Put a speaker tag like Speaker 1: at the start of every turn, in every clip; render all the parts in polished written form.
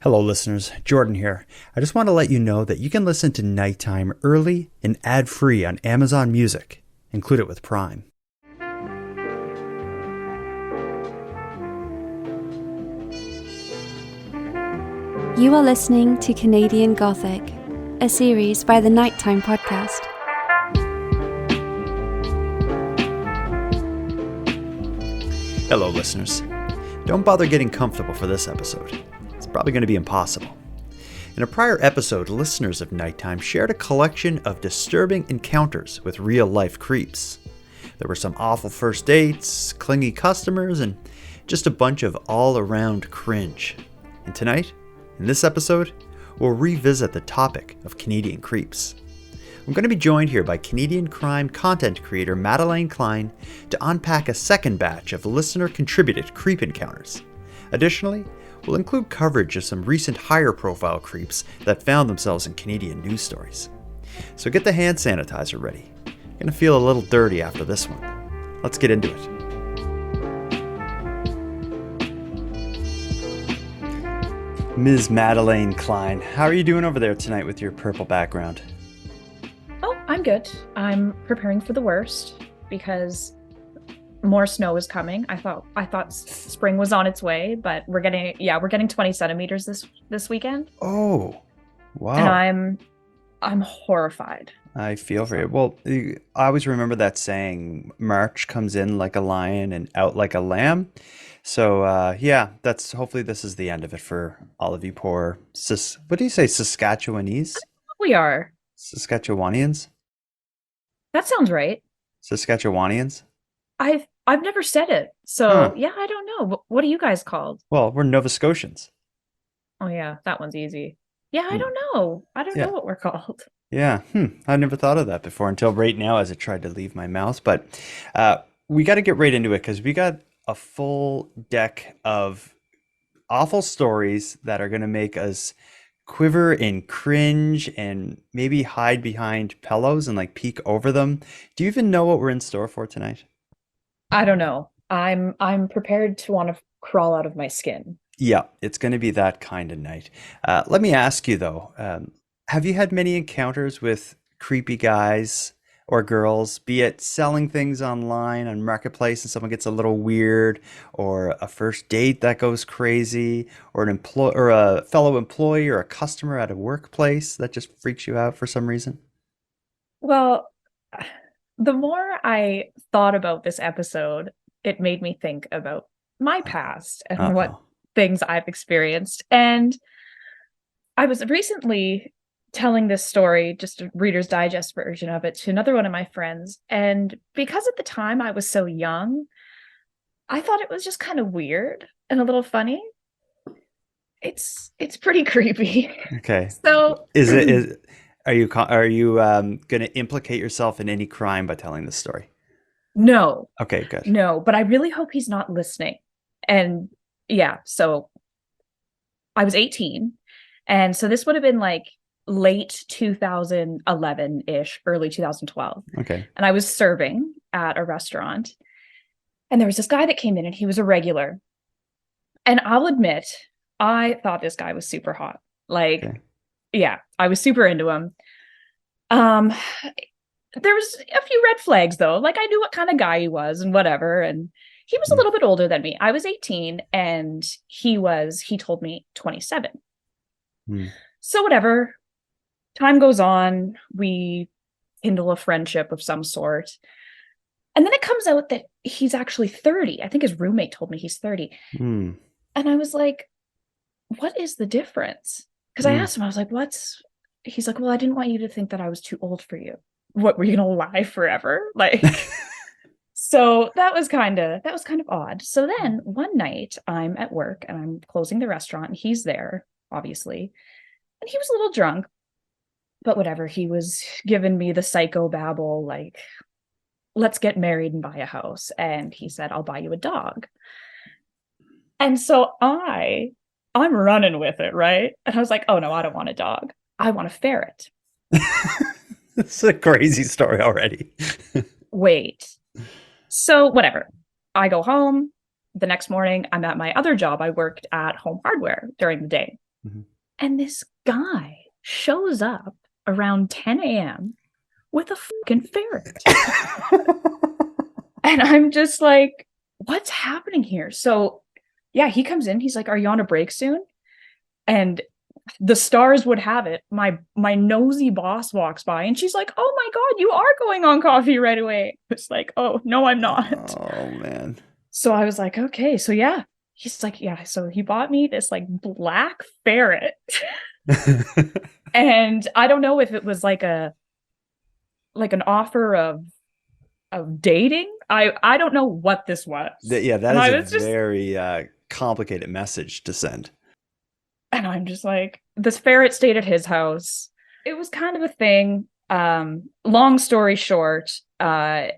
Speaker 1: Hello, listeners. Jordan here. I just want to let you know that you can listen to Nighttime early and ad-free on Amazon Music. Include it with Prime.
Speaker 2: You are listening to Canadian Gothic, a series by the Nighttime Podcast.
Speaker 1: Hello, listeners. Don't bother getting comfortable for this episode. It's probably going to be impossible. In a prior episode, listeners of Nighttime shared a collection of disturbing encounters with real-life creeps. There were some awful first dates, clingy customers, and just a bunch of all-around cringe. And tonight, in this episode, we'll revisit the topic of Canadian creeps. I'm going to be joined here by Canadian crime content creator Madelayne Klein to unpack a second batch of listener-contributed creep encounters. Additionally, we'll include coverage of some recent higher-profile creeps that found themselves in Canadian news stories. So get the hand sanitizer ready. You're going to feel a little dirty after this one. Let's get into it. Ms. Madelayne Klein, how are you doing over there tonight with your purple background?
Speaker 3: Oh, I'm good. I'm preparing for the worst because more snow is coming. I thought spring was on its way, but we're getting 20 centimeters this weekend.
Speaker 1: Oh, wow.
Speaker 3: And I'm horrified.
Speaker 1: I feel for you. Well, I always remember that saying, March comes in like a lion and out like a lamb. So, hopefully this is the end of it for all of you poor, what do you say, Saskatchewanese?
Speaker 3: We are.
Speaker 1: Saskatchewanians?
Speaker 3: That sounds right.
Speaker 1: Saskatchewanians?
Speaker 3: I've never said it. So, Yeah, I don't know. What are you guys called?
Speaker 1: Well, we're Nova Scotians.
Speaker 3: Oh, yeah, that one's easy. Yeah, I don't know. I don't know what we're called.
Speaker 1: Yeah, I never thought of that before until right now as it tried to leave my mouth. But we got to get right into it because we got a full deck of awful stories that are going to make us quiver and cringe and maybe hide behind pillows and like peek over them. Do you even know what we're in store for tonight?
Speaker 3: I don't know. I'm prepared to want to crawl out of my skin.
Speaker 1: Yeah, it's going to be that kind of night. Let me ask you though, have you had many encounters with creepy guys or girls, be it selling things online on Marketplace and someone gets a little weird, or a first date that goes crazy, or a fellow employee or a customer at a workplace that just freaks you out for some reason?
Speaker 3: Well, the more I thought about this episode, it made me think about my past and what things I've experienced. And I was recently telling this story, just a Reader's Digest version of it, to another one of my friends. And because at the time I was so young, I thought it was just kind of weird and a little funny. It's pretty creepy.
Speaker 1: Okay.
Speaker 3: So
Speaker 1: are you going to implicate yourself in any crime by telling this story?
Speaker 3: No.
Speaker 1: Okay, good.
Speaker 3: No, but I really hope he's not listening. And yeah, so I was 18. And so this would have been like late 2011-ish, early 2012.
Speaker 1: Okay.
Speaker 3: And I was serving at a restaurant. And there was this guy that came in and he was a regular. And I'll admit, I thought this guy was super hot. Like, yeah, I was super into him. There was a few red flags though. Like I knew what kind of guy he was and whatever. And he was a little bit older than me. I was 18 and he told me 27. So whatever. Time goes on, we kindle a friendship of some sort. And then it comes out that he's actually 30. I think his roommate told me he's 30. And I was like, what is the difference? Because I asked him, I was like, he's like, well, I didn't want you to think that I was too old for you. What, were you going to lie forever? Like, so that was kind of odd. So then one night I'm at work and I'm closing the restaurant and he's there, obviously. And he was a little drunk. But whatever, he was giving me the psycho babble, like, let's get married and buy a house. And he said, I'll buy you a dog. And so I'm running with it, right? And I was like, oh no, I don't want a dog. I want a ferret.
Speaker 1: It's a crazy story already.
Speaker 3: Wait. So whatever. I go home. The next morning, I'm at my other job. I worked at Home Hardware during the day. And this guy shows up around 10 a.m. with a fucking ferret. And I'm just like, what's happening here? So yeah, he comes in. He's like, are you on a break soon? And the stars would have it. My nosy boss walks by and she's like, oh my God, you are going on coffee right away. It's like, oh, no, I'm not.
Speaker 1: Oh, man.
Speaker 3: So I was like, okay. So yeah, he's like, yeah. So he bought me this like black ferret. And I don't know if it was like an offer of dating. I don't know what this was.
Speaker 1: Yeah, that is a very complicated message to send.
Speaker 3: And I'm just like, this ferret stayed at his house. It was kind of a thing. Long story short,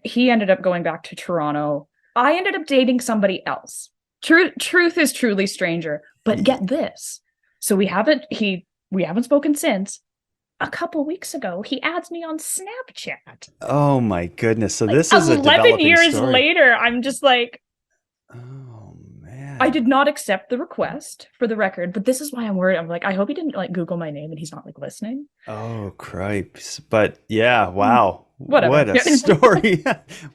Speaker 3: he ended up going back to Toronto. I ended up dating somebody else. Truth is truly stranger. But get this. So we haven't spoken since. A couple weeks ago, he adds me on Snapchat.
Speaker 1: Oh my goodness. So
Speaker 3: like,
Speaker 1: this is
Speaker 3: 11 years
Speaker 1: story.
Speaker 3: Later, I'm just like,
Speaker 1: oh man.
Speaker 3: I did not accept the request for the record, but this is why I'm worried. I'm like, I hope he didn't like Google my name and he's not like listening.
Speaker 1: Oh cripes. But yeah, wow.
Speaker 3: Whatever.
Speaker 1: What a story.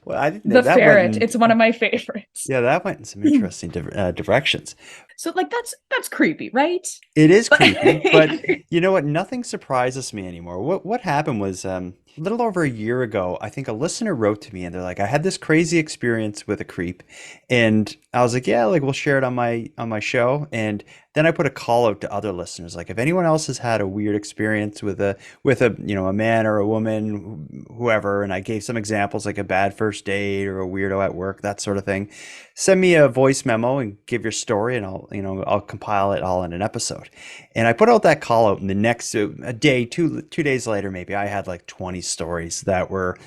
Speaker 1: Well, I didn't know
Speaker 3: the
Speaker 1: that
Speaker 3: ferret. It's one of my favorites.
Speaker 1: Yeah, that went in some interesting directions.
Speaker 3: So like that's creepy, right?
Speaker 1: It is creepy, but you know what? Nothing surprises me anymore. What happened was a little over a year ago, I think a listener wrote to me and they're like, I had this crazy experience with a creep, and I was like, yeah, like we'll share it on my show. And then I put a call out to other listeners, like if anyone else has had a weird experience with a a man or a woman, whoever, and I gave some examples like a bad first date or a weirdo at work, that sort of thing. Send me a voice memo and give your story, and I'll compile it all in an episode. And I put out that call out, and the next a day, two days later, maybe I had like 20 stories that were,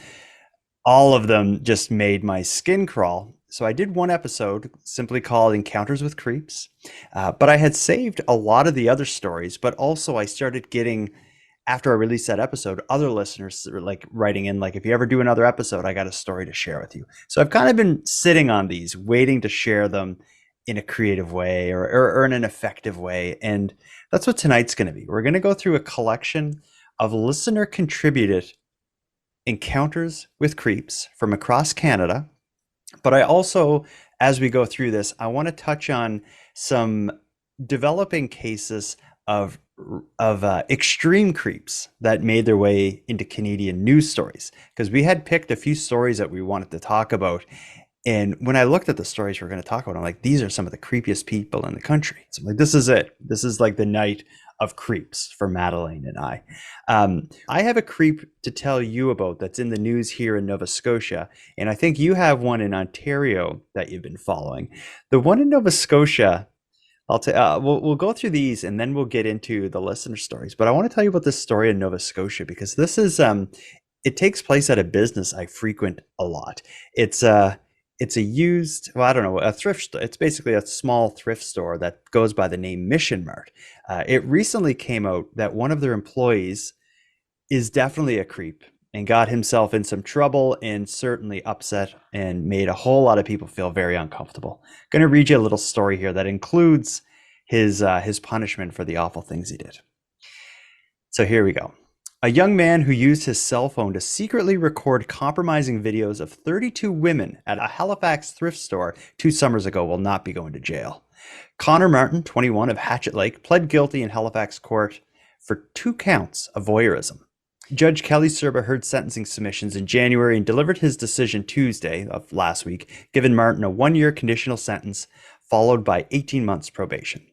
Speaker 1: all of them just made my skin crawl. So I did one episode simply called Encounters with Creeps, but I had saved a lot of the other stories, but also I started getting, after I released that episode, other listeners were like writing in, like, if you ever do another episode, I got a story to share with you. So I've kind of been sitting on these, waiting to share them in a creative way or in an effective way. And that's what tonight's going to be. We're going to go through a collection of listener contributed encounters with creeps from across Canada. But I also, as we go through this, I want to touch on some developing cases of extreme creeps that made their way into Canadian news stories, because we had picked a few stories that we wanted to talk about. And when I looked at the stories we're going to talk about, I'm like, these are some of the creepiest people in the country. So I'm like, this is it. This is like the night of creeps for Madelayne and I. I have a creep to tell you about that's in the news here in Nova Scotia. And I think you have one in Ontario that you've been following. The one in Nova Scotia, we'll go through these and then we'll get into the listener stories. But I want to tell you about this story in Nova Scotia because this is, it takes place at a business I frequent a lot. It's a used, well, I don't know, a thrift store. It's basically a small thrift store that goes by the name Mission Mart. It recently came out that one of their employees is definitely a creep and got himself in some trouble and certainly upset and made a whole lot of people feel very uncomfortable. I'm going to read you a little story here that includes his punishment for the awful things he did. So here we go. A young man who used his cell phone to secretly record compromising videos of 32 women at a Halifax thrift store 2 summers ago will not be going to jail. Connor Martin, 21, of Hatchet Lake, pled guilty in Halifax court for 2 counts of voyeurism. Judge Kelly Serba heard sentencing submissions in January and delivered his decision Tuesday of last week, giving Martin a 1-year conditional sentence followed by 18 months probation.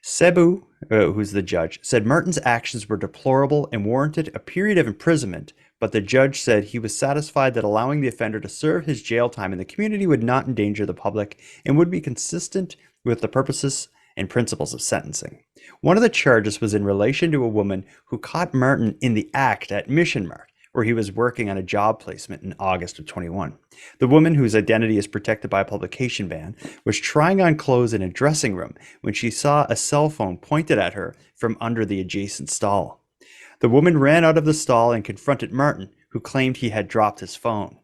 Speaker 1: Cebu, who's the judge, said Martin's actions were deplorable and warranted a period of imprisonment, but the judge said he was satisfied that allowing the offender to serve his jail time in the community would not endanger the public and would be consistent with the purposes and principles of sentencing. One of the charges was in relation to a woman who caught Martin in the act at Mission Mart, where he was working on a job placement in August of 21. The woman, whose identity is protected by a publication ban, was trying on clothes in a dressing room when she saw a cell phone pointed at her from under the adjacent stall. The woman ran out of the stall and confronted Martin, who claimed he had dropped his phone.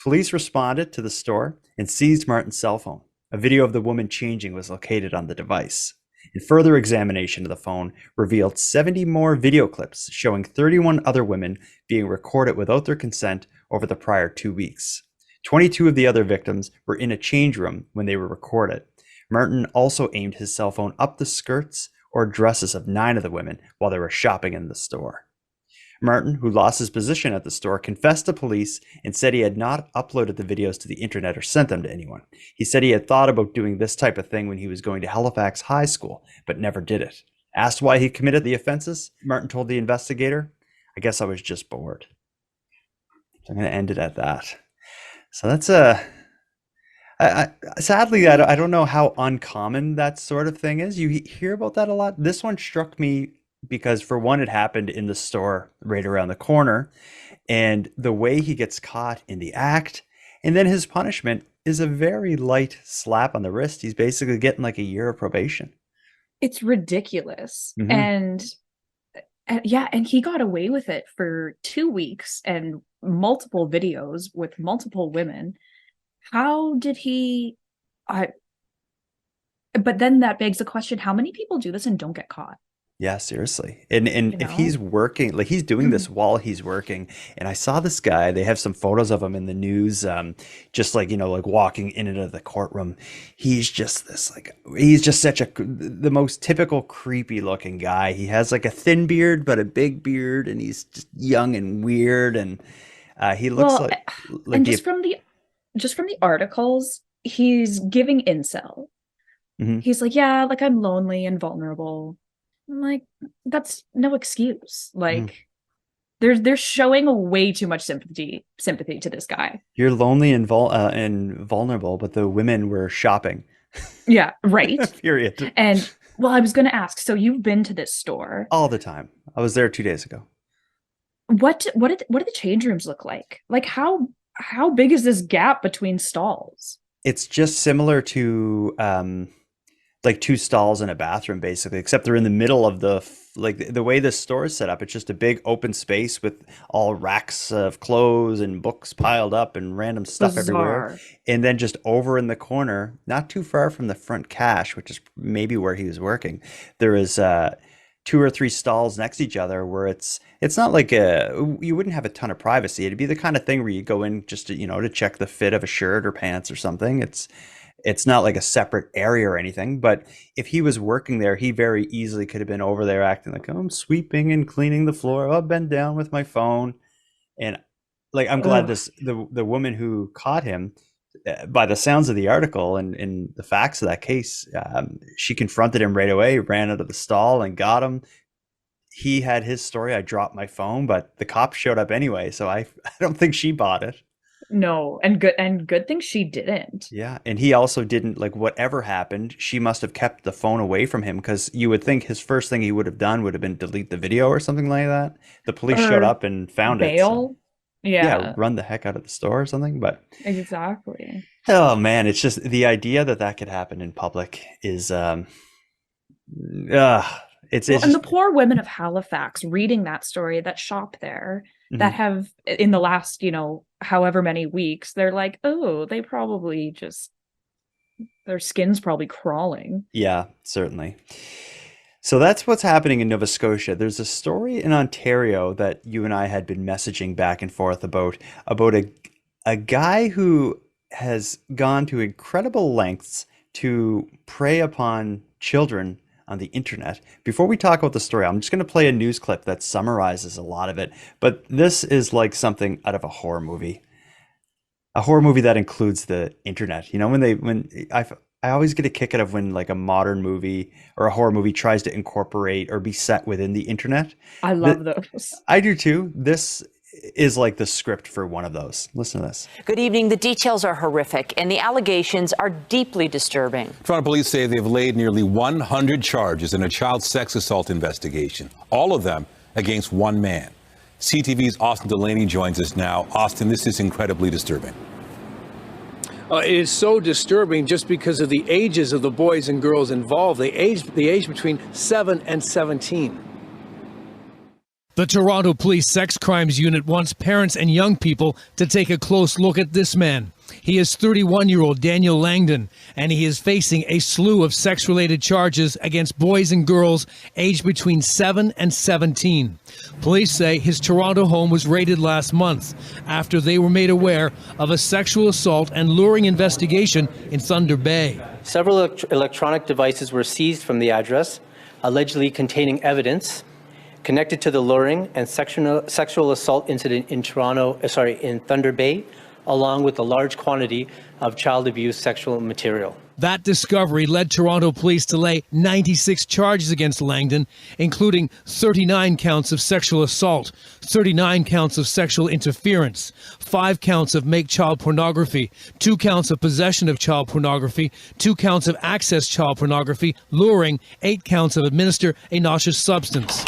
Speaker 1: Police responded to the store and seized Martin's cell phone. A video of the woman changing was located on the device. And further examination of the phone revealed 70 more video clips showing 31 other women being recorded without their consent over the prior 2 weeks. 22 of the other victims were in a change room when they were recorded. Martin also aimed his cell phone up the skirts or dresses of 9 of the women while they were shopping in the store. Martin, who lost his position at the store, confessed to police and said he had not uploaded the videos to the internet or sent them to anyone. He said he had thought about doing this type of thing when he was going to Halifax High School, but never did it. Asked why he committed the offenses, Martin told the investigator, "I guess I was just bored." So I'm going to end it at that. So that's sadly, I don't know how uncommon that sort of thing is. You hear about that a lot. This one struck me because, for one, it happened in the store right around the corner, and the way he gets caught in the act, and then his punishment is a very light slap on the wrist. He's basically getting like a year of probation.
Speaker 3: It's ridiculous.
Speaker 1: Mhm.
Speaker 3: And he got away with it for 2 weeks and multiple videos with multiple women. How did he? But then that begs the question: how many people do this and don't get caught?
Speaker 1: Yeah, seriously. And
Speaker 3: You
Speaker 1: if
Speaker 3: know?
Speaker 1: he's working, like he's doing this while he's working, and I saw this guy, they have some photos of him in the news, just like, like walking in and out of the courtroom. He's just he's just the most typical creepy looking guy. He has like a thin beard, but a big beard, and he's just young and weird. And he looks like
Speaker 3: and just from the articles, he's giving incel.
Speaker 1: Mhm.
Speaker 3: He's like, yeah, like I'm lonely and vulnerable. I'm like, that's no excuse. Like, they're showing way too much sympathy to this guy.
Speaker 1: You're lonely and vulnerable, but the women were shopping.
Speaker 3: Yeah, right.
Speaker 1: Period.
Speaker 3: And well, I was going to ask, so you've been to this store
Speaker 1: All the time. I was there 2 days ago.
Speaker 3: What did the change rooms look like? Like, how big is this gap between stalls?
Speaker 1: It's just similar to like 2 stalls in a bathroom, basically, except they're in the middle of the way the store is set up. It's just a big open space with all racks of clothes and books piled up and random stuff everywhere. And then just over in the corner, not too far from the front cash, which is maybe where he was working, there is 2 or 3 stalls next to each other where it's not like you wouldn't have a ton of privacy. It'd be the kind of thing where you go in just to, to check the fit of a shirt or pants or something. It's not like a separate area or anything, but if he was working there, he very easily could have been over there acting like, oh, I'm sweeping and cleaning the floor. I've been down with my phone. And like, I'm glad the woman who caught him, by the sounds of the article and the facts of that case, she confronted him right away, ran out of the stall and got him. He had his story. I dropped my phone, but the cops showed up anyway. So I don't think she bought it.
Speaker 3: No, and good thing she didn't.
Speaker 1: Yeah, and he also didn't, like, whatever happened, she must have kept the phone away from him, because you would think his first thing he would have done would have been delete the video or something like that. The police showed up and found it. So, yeah, run the heck out of the store or something. But
Speaker 3: exactly.
Speaker 1: Oh man, it's just the idea that could happen in public is and
Speaker 3: the poor women of Halifax reading that story, that shop there, that have in the last, however many weeks, they're like, oh, they probably just, their skin's probably crawling.
Speaker 1: Yeah, certainly. So that's what's happening in Nova Scotia. There's a story in Ontario that you and I had been messaging back and forth about a guy who has gone to incredible lengths to prey upon children on the internet. Before we talk about the story, I'm just going to play a news clip that summarizes a lot of it. But this is like something out of a horror movie that includes the internet. I always get a kick out of when like a modern movie or a horror movie tries to incorporate or be set within the internet.
Speaker 3: I love those.
Speaker 1: I do too. This is like the script for one of those. Listen to this.
Speaker 4: Good evening. The details are horrific and the allegations are deeply disturbing.
Speaker 5: Toronto police say they've laid nearly 100 charges in a child sex assault investigation, all of them against one man. CTV's Austin Delaney joins us now. Austin, this is incredibly disturbing.
Speaker 6: It is so disturbing just because of the ages of the boys and girls involved. The age between 7 and 17. The Toronto Police Sex Crimes Unit wants parents and young people to take a close look at this man. He is 31-year-old Daniel Langdon, and he is facing a slew of sex-related charges against boys and girls aged between 7 and 17. Police say his Toronto home was raided last month after they were made aware of a sexual assault and luring investigation in Thunder Bay.
Speaker 7: Several electronic devices were seized from the address, allegedly containing evidence connected to the luring and sexual assault incident in Thunder Bay, along with a large quantity of child abuse sexual material.
Speaker 6: That discovery led Toronto police to lay 96 charges against Langdon, including 39 counts of sexual assault, 39 counts of sexual interference, 5 counts of make child pornography, 2 counts of possession of child pornography, 2 counts of access child pornography, luring, 8 counts of administer a nauseous substance.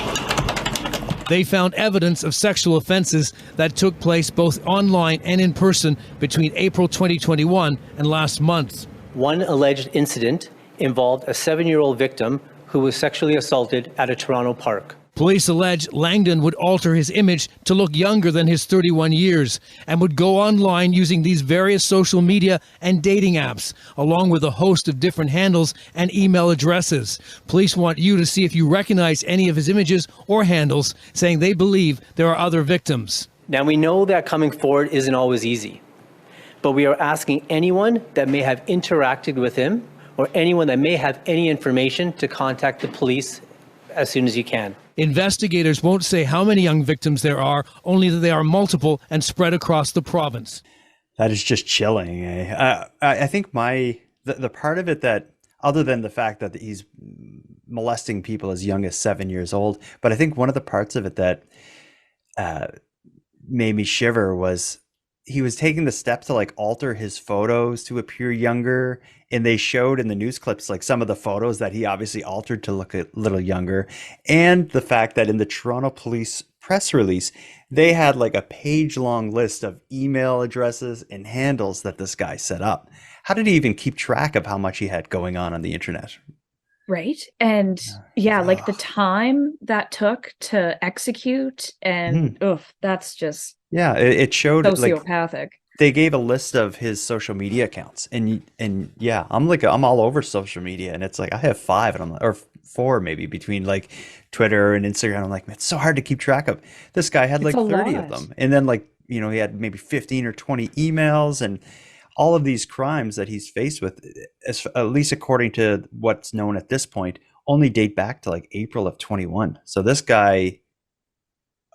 Speaker 6: They found evidence of sexual offenses that took place both online and in person between April 2021 and last month.
Speaker 7: One alleged incident involved a 7-year-old victim who was sexually assaulted at a Toronto park.
Speaker 6: Police allege Langdon would alter his image to look younger than his 31 years and would go online using these various social media and dating apps, along with a host of different handles and email addresses. Police want you to see if you recognize any of his images or handles, saying they believe there are other victims.
Speaker 7: Now, we know that coming forward isn't always easy, but we are asking anyone that may have interacted with him or anyone that may have any information to contact the police as soon as you can.
Speaker 6: Investigators won't say how many young victims there are, only that they are multiple and spread across the province.
Speaker 1: That is just chilling. I think the part of it that, other than the fact that he's molesting people as young as 7 years old, but I think one of the parts of it that made me shiver was he was taking the step to like alter his photos to appear younger. And they showed in the news clips, like some of the photos that he obviously altered to look a little younger. And the fact that in the Toronto Police press release, they had like a page-long list of email addresses and handles that this guy set up. How did he even keep track of how much he had going on the internet?
Speaker 3: Right. And yeah, like the time that took to execute and that's just
Speaker 1: it showed
Speaker 3: sociopathic.
Speaker 1: Like, they gave a list of his social media accounts, and yeah, I'm all over social media, and it's like I have 5, and I'm like, or 4 maybe between like Twitter and Instagram. I'm like, man, it's so hard to keep track of. This guy had like 30 of them, and then like he had maybe 15 or 20 emails, and all of these crimes that he's faced with, at least according to what's known at this point, only date back to like April of 21. So this guy.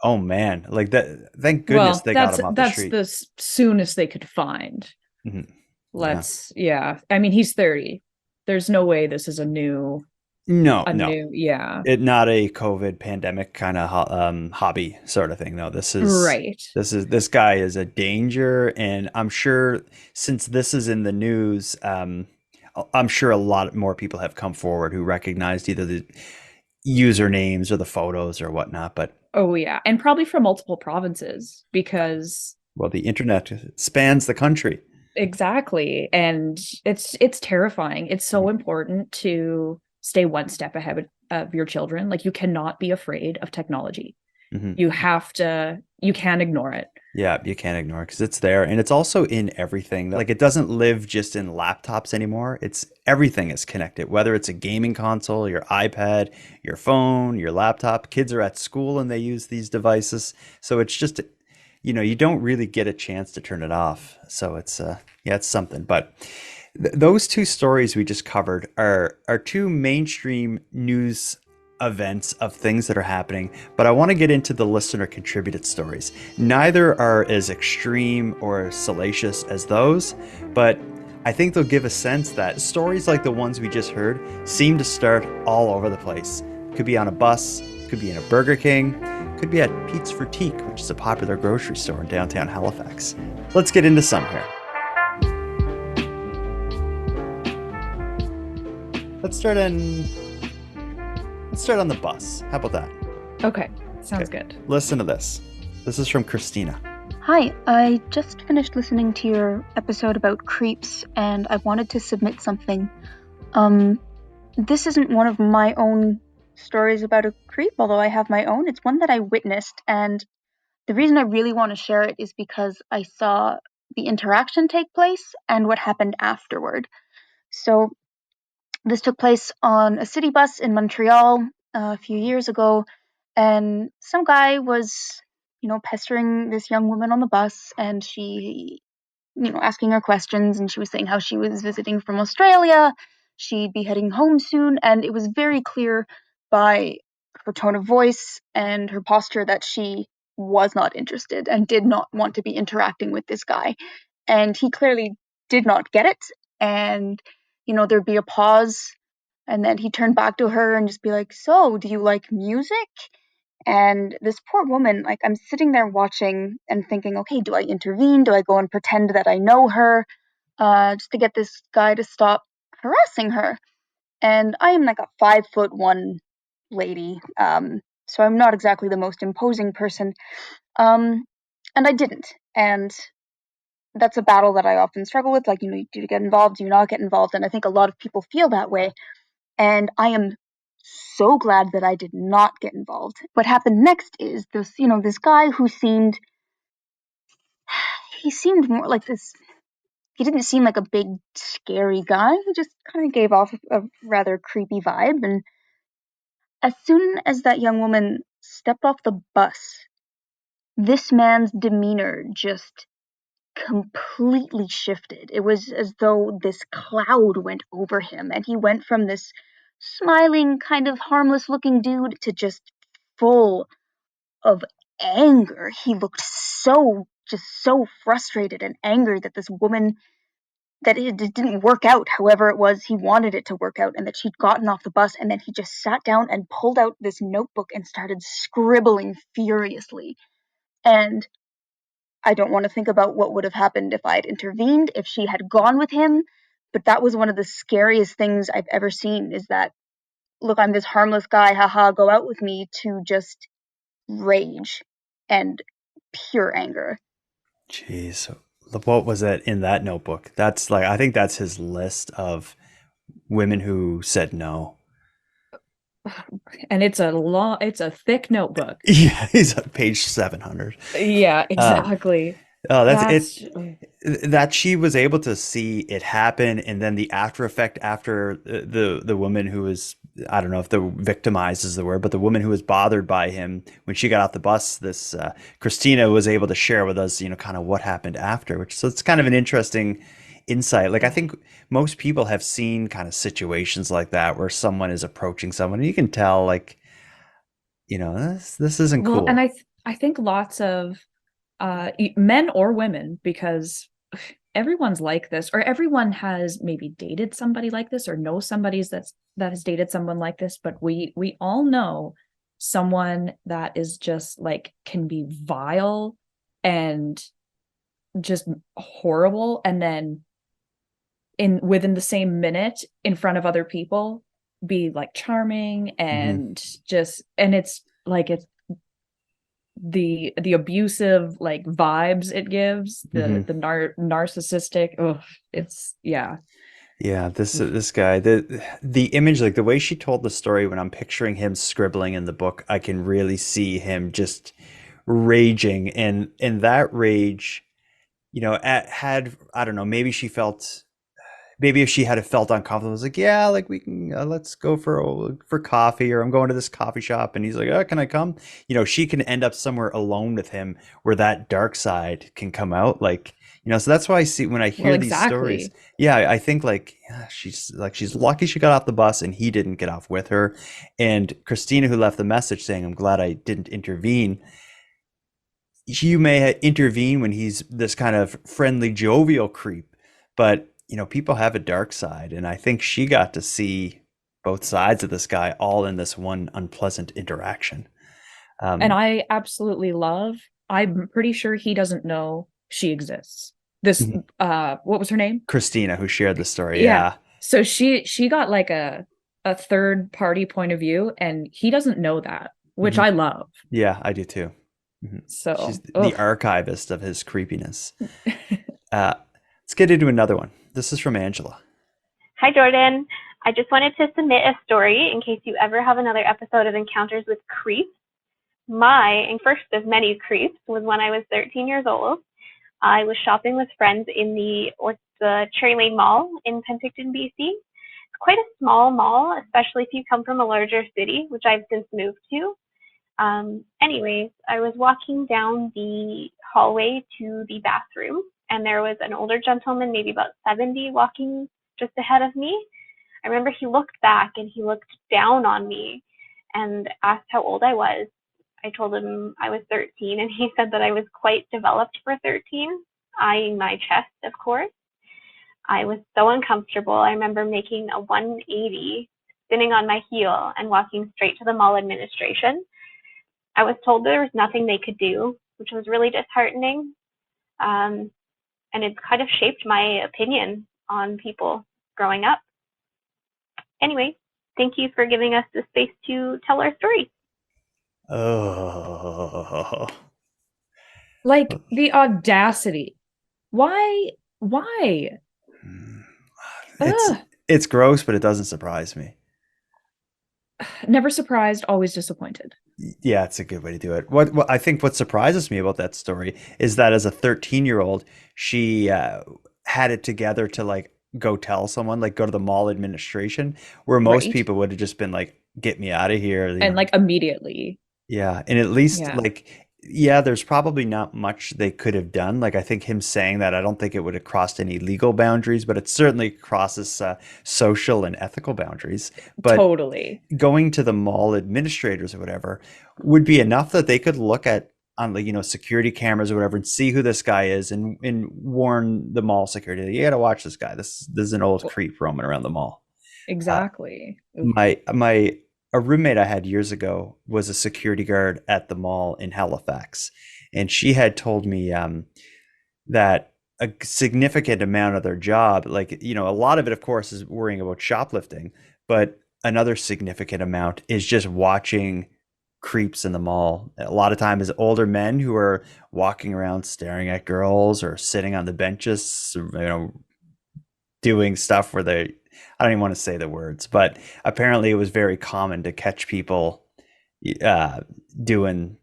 Speaker 1: Oh man, like that! Thank goodness they got him off the street.
Speaker 3: That's the soonest they could find.
Speaker 1: Mm-hmm.
Speaker 3: I mean, he's 30. There's no way this is
Speaker 1: no.
Speaker 3: Not a
Speaker 1: COVID pandemic kind of hobby sort of thing. No, this is
Speaker 3: right.
Speaker 1: This guy is a danger, and I'm sure since this is in the news, I'm sure a lot more people have come forward who recognized either the usernames or the photos or whatnot, but.
Speaker 3: Oh yeah, and probably from multiple provinces because
Speaker 1: the internet spans the country.
Speaker 3: Exactly, and it's terrifying. It's so important to stay one step ahead of your children. Like you cannot be afraid of technology. Mm-hmm. You can't ignore it.
Speaker 1: Yeah, you can't ignore it because it's there, and it's also in everything. Like it doesn't live just in laptops anymore. It's everything is connected, whether it's a gaming console, your iPad, your phone, your laptop. Kids are at school and they use these devices, so it's just, you don't really get a chance to turn it off. So it's it's something. But those 2 stories we just covered are 2 mainstream news events of things that are happening, but I want to get into the listener contributed stories. Neither are as extreme or salacious as those, but I think they'll give a sense that stories like the ones we just heard seem to start all over the place. Could be on a bus, could be in a Burger King, could be at Pete's Foutique, which is a popular grocery store in downtown Halifax. Let's get into some here. Let's start on the bus. How about that?
Speaker 3: Okay, sounds good.
Speaker 1: Listen to this. This is from Christina.
Speaker 8: Hi, I just finished listening to your episode about creeps, and I wanted to submit something. This isn't one of my own stories about a creep, although I have my own. It's one that I witnessed, and the reason I really want to share it is because I saw the interaction take place and what happened afterward. So this took place on a city bus in Montreal a few years ago, and some guy was, pestering this young woman on the bus, and she, asking her questions, and she was saying how she was visiting from Australia, she'd be heading home soon, and it was very clear by her tone of voice and her posture that she was not interested and did not want to be interacting with this guy. And he clearly did not get it. And, there'd be a pause, and then he'd turn back to her and just be like, "So, do you like music?" And this poor woman, like, I'm sitting there watching and thinking, okay, do I intervene? Do I go and pretend that I know her, just to get this guy to stop harassing her? And I am like a 5'1" lady, so I'm not exactly the most imposing person. And I didn't. And that's a battle that I often struggle with. Like, do you get involved? Do you not get involved? And I think a lot of people feel that way. And I am so glad that I did not get involved. What happened next is this guy who seemed more like this. He didn't seem like a big, scary guy. He just kind of gave off a rather creepy vibe. And as soon as that young woman stepped off the bus, this man's demeanor just completely shifted. It was as though this cloud went over him, and he went from this smiling, kind of harmless looking dude to just full of anger. He looked so frustrated and angry that this woman, that it didn't work out however it was he wanted it to work out, and that she'd gotten off the bus, and then he just sat down and pulled out this notebook and started scribbling furiously. And I don't want to think about what would have happened if I had intervened, if she had gone with him, but that was one of the scariest things I've ever seen, is that, look, I'm this harmless guy, haha, go out with me, to just rage and pure anger.
Speaker 1: Jeez. What was that in that notebook? That's like, I think that's his list of women who said no.
Speaker 3: And it's a thick notebook.
Speaker 1: Yeah, he's on page 700.
Speaker 3: Yeah, exactly.
Speaker 1: That's that she was able to see it happen, and then the after effect after the woman who was, I don't know if the victimized is the word, but the woman who was bothered by him when she got off the bus, this Christina was able to share with us, kind of what happened after, so it's kind of an interesting insight. Like, I think most people have seen kind of situations like that where someone is approaching someone and you can tell, like, this isn't cool.
Speaker 3: And I think lots of men or women, because everyone's like this, or everyone has maybe dated somebody like this, or knows somebody that has dated someone like this, but we all know someone that is just like, can be vile and just horrible, and then within the same minute in front of other people be like charming and just, and it's like, it's the abusive like vibes it gives, the narcissistic. It's this guy, the image, like the way she told the story, when I'm picturing him scribbling in the book, I can really see him just raging, and that rage, had, I don't know, maybe if she had felt uncomfortable, it was like, yeah, like, we can, let's go for coffee, or I'm going to this coffee shop, and he's like, oh, can I come? She can end up somewhere alone with him where that dark side can come out, like, so that's why I see, when I hear these stories, I think like, yeah, she's lucky she got off the bus and he didn't get off with her. And Christina, who left the message saying, I'm glad I didn't intervene, you may intervene when he's this kind of friendly, jovial creep, but people have a dark side, and I think she got to see both sides of this guy all in this one unpleasant interaction. And I absolutely I'm pretty sure he doesn't know she exists. This, what was her name?
Speaker 1: Christina, who shared the story. Yeah.
Speaker 3: So she got like a third party point of view, and he doesn't know that, which I love.
Speaker 1: Yeah, I do too. So she's the archivist of his creepiness. Let's get into another one. This is from Angela.
Speaker 9: Hi, Jordan. I just wanted to submit a story in case you ever have another episode of Encounters with Creeps. My first of many creeps was when I was 13 years old. I was shopping with friends in the Cherry Lane Mall in Penticton, BC. It's quite a small mall, especially if you come from a larger city, which I've since moved to. Anyways, I was walking down the hallway to the bathroom, and there was an older gentleman, maybe about 70, walking just ahead of me. I remember he looked back and he looked down on me and asked how old I was. I told him I was 13, and he said that I was quite developed for 13, eyeing my chest, of course. I was so uncomfortable. I remember making a 180, spinning on my heel and walking straight to the mall administration. I was told there was nothing they could do, which was really disheartening. And it's kind of shaped my opinion on people growing up. Anyway, thank you for giving us the space to tell our story.
Speaker 1: Oh.
Speaker 3: Like, the audacity. Why?
Speaker 1: It's gross, but it doesn't surprise me.
Speaker 3: Never surprised, always disappointed.
Speaker 1: Yeah, it's a good way to do it. What I think what surprises me about that story is that as a 13-year-old, she had it together to like go tell someone, like go to the mall administration, where most
Speaker 3: Right.
Speaker 1: people would have just been like, "Get me out of here," you
Speaker 3: And
Speaker 1: know?
Speaker 3: like immediately.
Speaker 1: Yeah, and at least
Speaker 3: Yeah.
Speaker 1: like, yeah, there's probably not much they could have done. Like, I think him saying that, I don't think it would have crossed any legal boundaries, but it certainly crosses social and ethical boundaries. But
Speaker 3: Totally.
Speaker 1: going to the mall administrators or whatever would be enough that they could look at on like, security cameras or whatever and see who this guy is and warn the mall security, you got to watch this guy. This is an old creep roaming around the mall.
Speaker 3: Exactly.
Speaker 1: A roommate I had years ago was a security guard at the mall in Halifax, and she had told me that a significant amount of their job, like, a lot of it, of course, is worrying about shoplifting, but another significant amount is just watching creeps in the mall. A lot of time is older men who are walking around staring at girls or sitting on the benches, doing stuff where I don't even want to say the words, but apparently it was very common to catch people doing.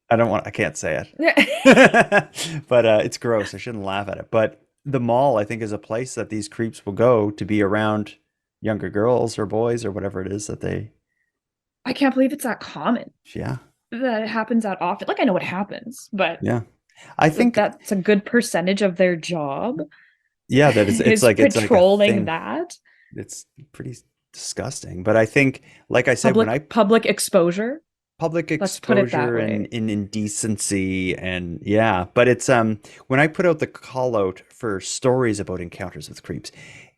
Speaker 1: I can't say it, but it's gross. I shouldn't laugh at it. But the mall, I think, is a place that these creeps will go to be around younger girls or boys or whatever it is that they.
Speaker 3: I can't believe it's that common.
Speaker 1: Yeah.
Speaker 3: That it happens that often. Like, I know what happens, but
Speaker 1: yeah, I think
Speaker 3: that's a good percentage of their job.
Speaker 1: Yeah, that it's like
Speaker 3: patrolling that.
Speaker 1: It's pretty disgusting. But I think, like I said,
Speaker 3: public exposure.
Speaker 1: Let's put it that way. And indecency and yeah, but it's when I put out the call out for stories about encounters with creeps,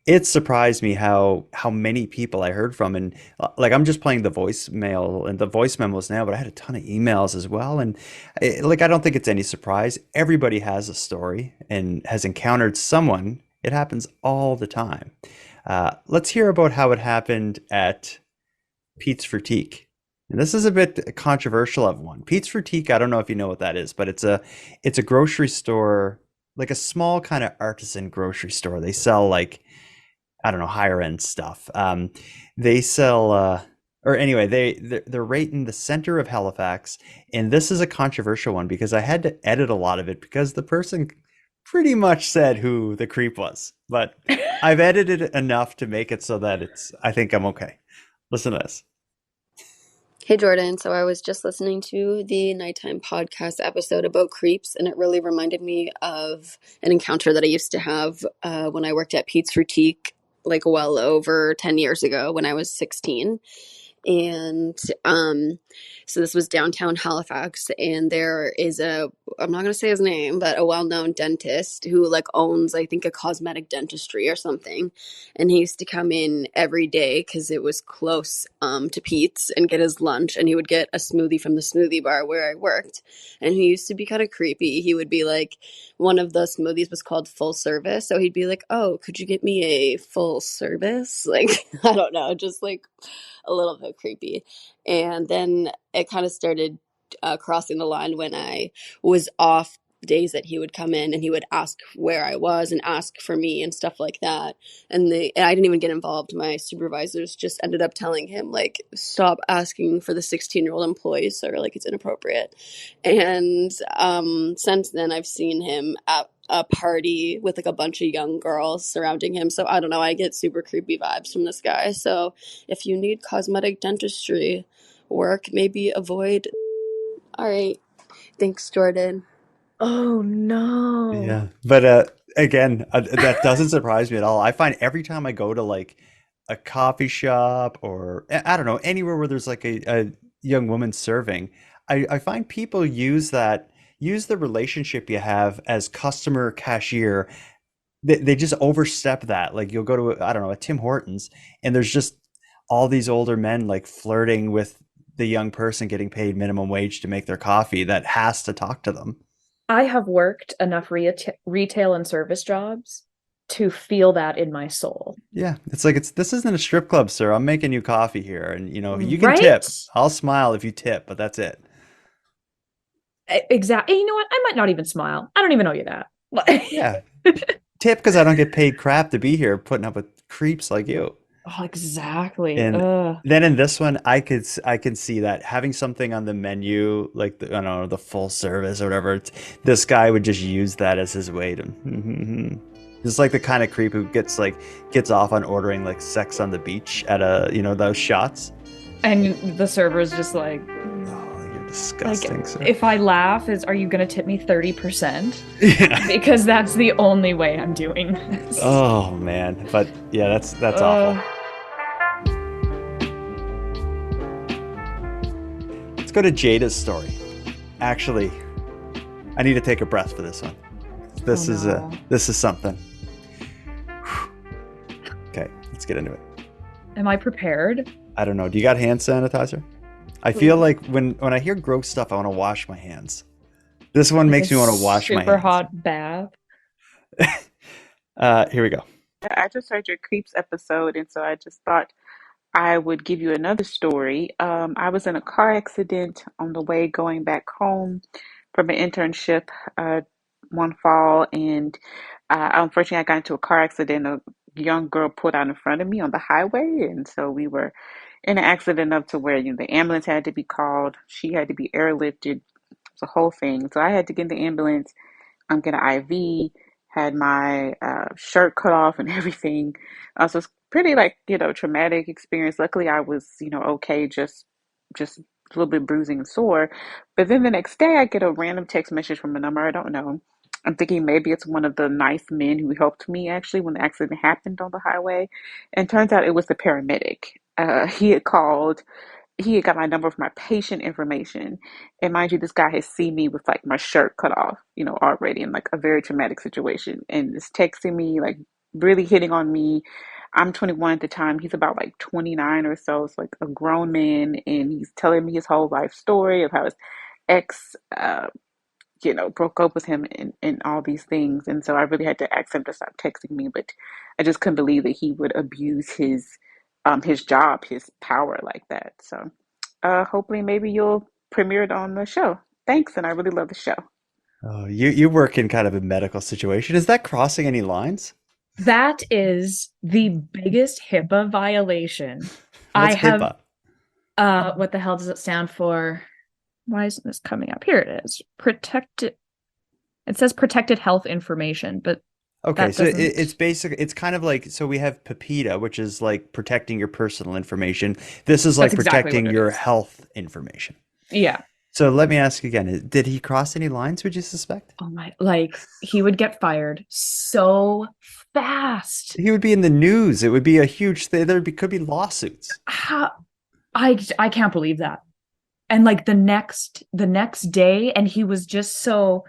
Speaker 1: it surprised me how many people I heard from, and like I'm just playing the voicemail and the voice memos now, but I had a ton of emails as well, and I don't think it's any surprise. Everybody has a story and has encountered someone. It happens all the time. Let's hear about how it happened at Pete's Frutique. And this is a bit controversial of one. Pete's Frutique, I don't know if you know what that is, but it's a grocery store, like a small kind of artisan grocery store. They sell like, I don't know, higher end stuff. They sell, or anyway, they're right in the center of Halifax. And this is a controversial one because I had to edit a lot of it because the person pretty much said who the creep was. But I've edited it enough to make it so that I think I'm okay. Listen to this.
Speaker 10: Hey, Jordan. So I was just listening to the nighttime podcast episode about creeps, and it really reminded me of an encounter that I used to have when I worked at Pete's Frutique, like well over 10 years ago when I was 16. And so this was downtown Halifax, and there is I'm not going to say his name, but a well-known dentist who like owns, I think, a cosmetic dentistry or something. And he used to come in every day because it was close to Pete's and get his lunch, and he would get a smoothie from the smoothie bar where I worked. And he used to be kind of creepy. He would be like, one of the smoothies was called full service. So he'd be like, "Oh, could you get me a full service?" Like, I don't know, just like a little bit creepy. And then it kind of started crossing the line when I was off days that he would come in and he would ask where I was and ask for me and stuff like that. And I didn't even get involved. My supervisors just ended up telling him, like, stop asking for the 16-year-old employees, sir, like, it's inappropriate. And since then I've seen him at a party with like a bunch of young girls surrounding him. So I don't know, I get super creepy vibes from this guy. So if you need cosmetic dentistry work, maybe avoid. All right. Thanks, Jordan.
Speaker 3: Oh no.
Speaker 1: Yeah. But again, that doesn't surprise me at all. I find every time I go to like a coffee shop or I don't know, anywhere where there's like a young woman serving, I find people use the relationship you have as customer cashier. They just overstep that. Like you'll go to, I don't know, a Tim Hortons and there's just all these older men like flirting with the young person getting paid minimum wage to make their coffee that has to talk to them.
Speaker 3: I have worked enough retail and service jobs to feel that in my soul.
Speaker 1: Yeah, it's like this isn't a strip club, sir. I'm making you coffee here, and you know you can
Speaker 3: Right?
Speaker 1: tip. I'll smile if you tip, but that's it.
Speaker 3: Exactly. You know what? I might not even smile. I don't even owe you that.
Speaker 1: Yeah, tip because I don't get paid crap to be here putting up with creeps like you.
Speaker 3: Oh, exactly.
Speaker 1: And
Speaker 3: Ugh.
Speaker 1: then in this one, I can see that having something on the menu, like I don't know, the full service or whatever. This guy would just use that as his way to. It's like the kind of creep who gets off on ordering like sex on the beach at those shots.
Speaker 3: And the server's just like,
Speaker 1: oh, you're disgusting. Sir.
Speaker 3: If I laugh, are you gonna tip me 30%?
Speaker 1: Yeah.
Speaker 3: Because that's the only way I'm doing this.
Speaker 1: Oh man, but yeah, that's awful. Let's go to Jada's story. Actually, I need to take a breath for this one. This is something. Okay, let's get into it.
Speaker 3: Am I prepared?
Speaker 1: I don't know. Do you got hand sanitizer? I feel like when I hear gross stuff, I want to wash my hands. This one makes me want to wash my hands.
Speaker 3: Super hot bath.
Speaker 1: Here we go.
Speaker 11: I just heard your Creeps episode, and so I just thought I would give you another story. I was in a car accident on the way going back home from an internship one fall, and unfortunately I got into a car accident. A young girl pulled out in front of me on the highway, and so we were in an accident up to where the ambulance had to be called. She had to be airlifted. It was a whole thing. So I had to get in the ambulance, get an IV, had my shirt cut off and everything. So it's pretty traumatic experience. Luckily I was okay, just a little bit bruising and sore. But then the next day I get a random text message from a number I don't know. I'm thinking maybe it's one of the nice men who helped me actually when the accident happened on the highway. And turns out it was the paramedic. He had called. He had got my number for my patient information. And mind you, this guy has seen me with like my shirt cut off, already in like a very traumatic situation. And is texting me, like really hitting on me. I'm 21 at the time. He's about like 29 or so. It's like a grown man. And he's telling me his whole life story of how his ex, broke up with him and all these things. And so I really had to ask him to stop texting me, but I just couldn't believe that he would abuse his job, his power like that. So hopefully maybe you'll premiere it on the show. Thanks. And I really love the show.
Speaker 1: Oh, you work in kind of a medical situation. Is that crossing any lines?
Speaker 3: That is the biggest HIPAA violation.
Speaker 1: What's HIPAA?
Speaker 3: What the hell does it stand for? Why isn't this coming up? Here it is. It says protected health information, but
Speaker 1: okay, so it's basically, it's kind of like, so we have PIPEDA, which is like protecting your personal information. This is like protecting your health information.
Speaker 3: Yeah.
Speaker 1: So let me ask again, did he cross any lines, would you suspect?
Speaker 3: Oh my, he would get fired so fast.
Speaker 1: He would be in the news. It would be a huge thing. Could be lawsuits.
Speaker 3: I can't believe that. And like the next day, and he was just so,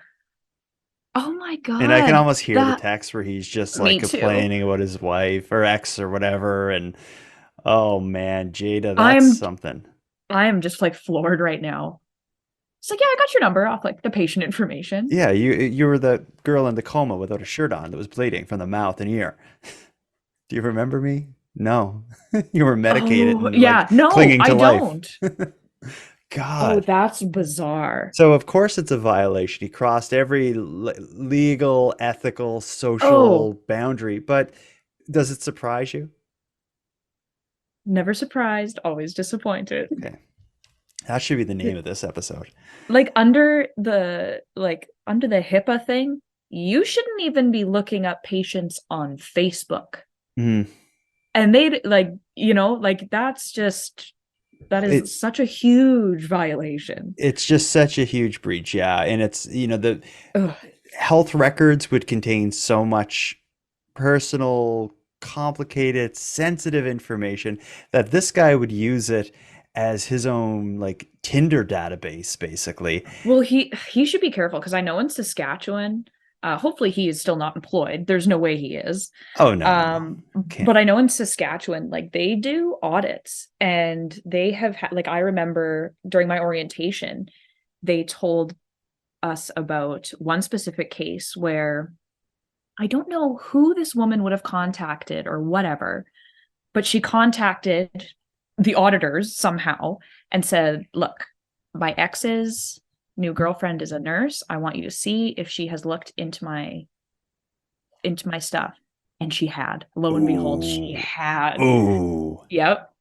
Speaker 3: oh my God.
Speaker 1: And I can almost hear the text where he's just like complaining about his wife or ex or whatever. And oh man, Jada, that's something.
Speaker 3: I am just like floored right now. It's like, yeah, I got your number off like the patient information.
Speaker 1: Yeah, you were the girl in the coma without a shirt on that was bleeding from the mouth and ear. Do you remember me? No. You were medicated and
Speaker 3: clinging to life. Don't. Oh,
Speaker 1: God.
Speaker 3: that's bizarre.
Speaker 1: So of course it's a violation. He crossed every legal, ethical, social
Speaker 3: Oh,
Speaker 1: boundary. But does it surprise you?
Speaker 3: never surprised, always disappointed.
Speaker 1: Okay. That should be the name of this episode.
Speaker 3: Like under the HIPAA thing, you shouldn't even be looking up patients on Facebook.
Speaker 1: Mm.
Speaker 3: And they like, that
Speaker 1: It,
Speaker 3: is such a huge violation.
Speaker 1: it's just such a huge breach, yeah. And it's, the
Speaker 3: Ugh.
Speaker 1: health records would contain so much personal, complicated, sensitive information that this guy would use it as his own like Tinder database, basically.
Speaker 3: Well, he should be careful because I know in Saskatchewan, hopefully he is still not employed. There's no way he is.
Speaker 1: Oh no.
Speaker 3: But I know in Saskatchewan, like they do audits, and they have like I remember during my orientation, they told us about one specific case where I don't know who this woman would have contacted or whatever, but she contacted the auditors somehow and said, look, my ex's new girlfriend is a nurse. I want you to see if she has looked into my stuff. And she had. Lo and behold, she had.
Speaker 1: Ooh.
Speaker 3: Yep.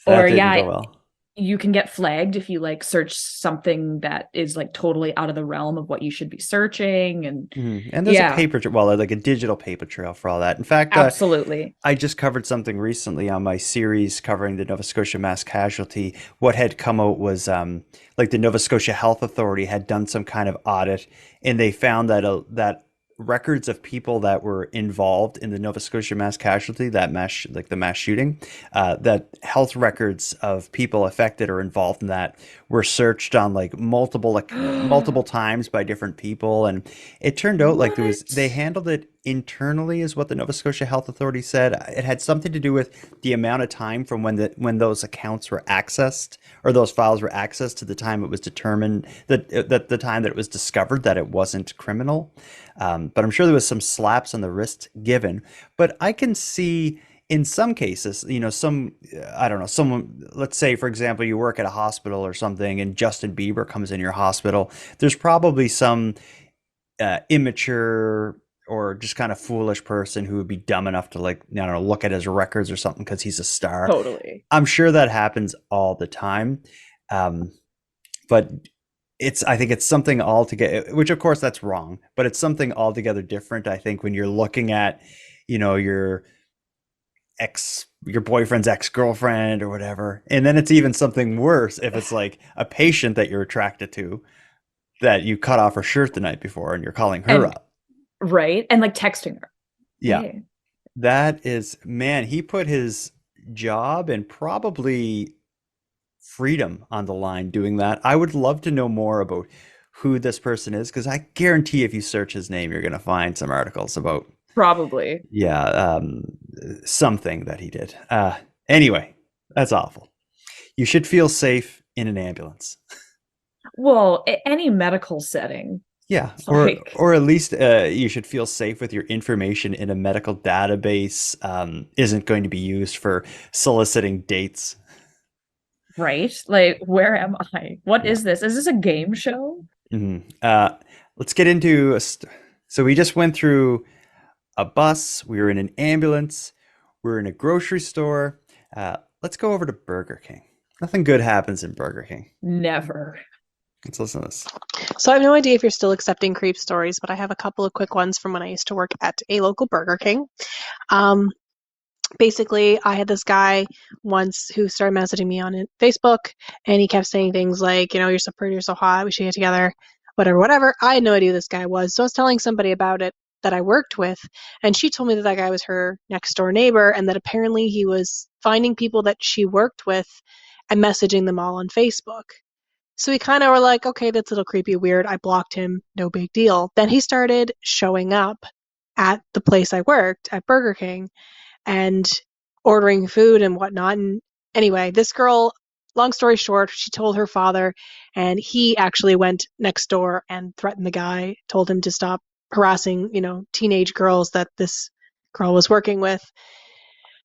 Speaker 1: That
Speaker 3: Or
Speaker 1: didn't go well.
Speaker 3: You can get flagged if you like search something that is like totally out of the realm of what you should be searching. And
Speaker 1: And there's a paper trail, well, like a digital paper trail for all that. In fact,
Speaker 3: absolutely.
Speaker 1: I just covered something recently on my series covering the Nova Scotia mass casualty. What had come out was like the Nova Scotia Health Authority had done some kind of audit, and they found that that records of people that were involved in the Nova Scotia mass casualty, the mass shooting, that health records of people affected or involved in that were searched on like multiple times by different people, and it turned out like they handled it internally, is what the Nova Scotia Health Authority said. It had something to do with the amount of time from when those accounts were accessed, or those files were accessed, to the time it was determined that the time that it was discovered that it wasn't criminal. But I'm sure there was some slaps on the wrist given. But I can see in some cases, I don't know, someone, let's say, for example, you work at a hospital or something and Justin Bieber comes in your hospital. There's probably some immature or just kind of foolish person who would be dumb enough to look at his records or something because he's a star.
Speaker 3: Totally.
Speaker 1: I'm sure that happens all the time. But I think it's something altogether, which of course that's wrong, but it's something altogether different. I think when you're looking at, your boyfriend's ex-girlfriend or whatever, and then it's even something worse if it's like a patient that you're attracted to that you cut off her shirt the night before and you're calling her up.
Speaker 3: Right. And like texting her.
Speaker 1: Yeah.
Speaker 3: Hey.
Speaker 1: That is, man, he put his job and probably freedom on the line doing that. I would love to know more about who this person is, because I guarantee if you search his name, you're going to find some articles about
Speaker 3: probably
Speaker 1: something that he did. Anyway, that's awful. You should feel safe in an ambulance.
Speaker 3: Well, any medical setting.
Speaker 1: Yeah, or at least you should feel safe with your information in a medical database. Isn't going to be used for soliciting dates.
Speaker 3: Right? Like, where am I? What is this? Is this a game show?
Speaker 1: Mm-hmm. Let's get into so we just went through a bus. We were in an ambulance. We're in a grocery store. Let's go over to Burger King. Nothing good happens in Burger King.
Speaker 3: Never.
Speaker 1: Let's listen to this.
Speaker 12: So I have no idea if you're still accepting creep stories, but I have a couple of quick ones from when I used to work at a local Burger King. Basically, I had this guy once who started messaging me on Facebook, and he kept saying things like, you're so pretty, you're so hot, we should get together, whatever. I had no idea who this guy was, so I was telling somebody about it that I worked with, and she told me that guy was her next door neighbor, and that apparently he was finding people that she worked with and messaging them all on Facebook. So we kind of were like, okay, that's a little creepy, weird. I blocked him, no big deal. Then he started showing up at the place I worked, at Burger King, and ordering food and whatnot. And anyway, this girl, long story short, she told her father, and he actually went next door and threatened the guy, told him to stop harassing, teenage girls that this girl was working with.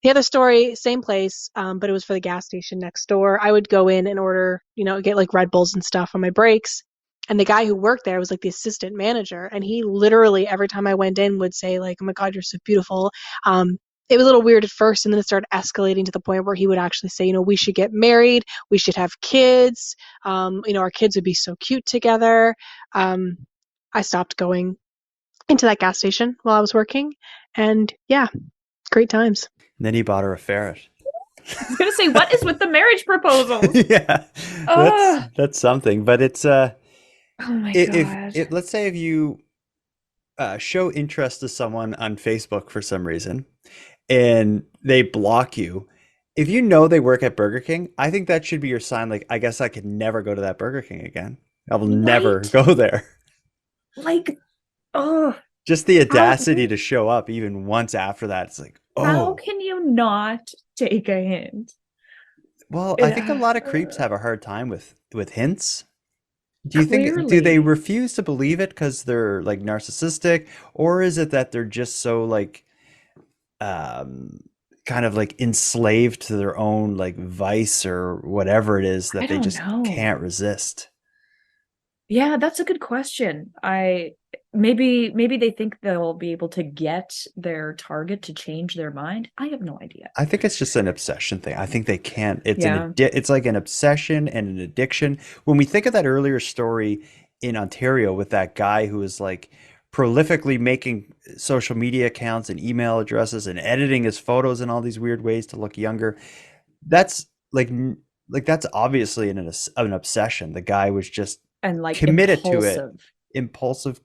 Speaker 12: The other story, same place, but it was for the gas station next door. I would go in and order, get like Red Bulls and stuff on my breaks. And the guy who worked there was like the assistant manager. And he literally, every time I went in, would say like, "Oh my God, you're so beautiful." It was a little weird at first, and then it started escalating to the point where he would actually say, "We should get married. We should have kids. Our kids would be so cute together." I stopped going into that gas station while I was working. And yeah, great times.
Speaker 1: And then he bought her a ferret.
Speaker 3: I was going to say, what is with the marriage proposals?
Speaker 1: Yeah, that's something. But it's
Speaker 3: oh my God.
Speaker 1: Let's say if you show interest to someone on Facebook for some reason and they block you, if you know they work at Burger King, I think that should be your sign. Like, I guess I could never go to that Burger King again. I will never go there.
Speaker 3: Like, oh.
Speaker 1: Just the audacity to show up even once after that. It's like, oh.
Speaker 3: How can you not take a hint?
Speaker 1: Well, I think a lot of creeps have a hard time with hints. Do you think, do they refuse to believe it because they're like narcissistic, or is it that they're just so like kind of like enslaved to their own like vice or whatever it is that they just can't resist?
Speaker 3: Yeah, that's a good question. Maybe they think they'll be able to get their target to change their mind. I have no idea.
Speaker 1: I think it's just an obsession thing. I think they can't. It's like an obsession and an addiction. When we think of that earlier story in Ontario with that guy who was like prolifically making social media accounts and email addresses and editing his photos in all these weird ways to look younger, that's like that's obviously an obsession. The guy was just committed to it. Impulsive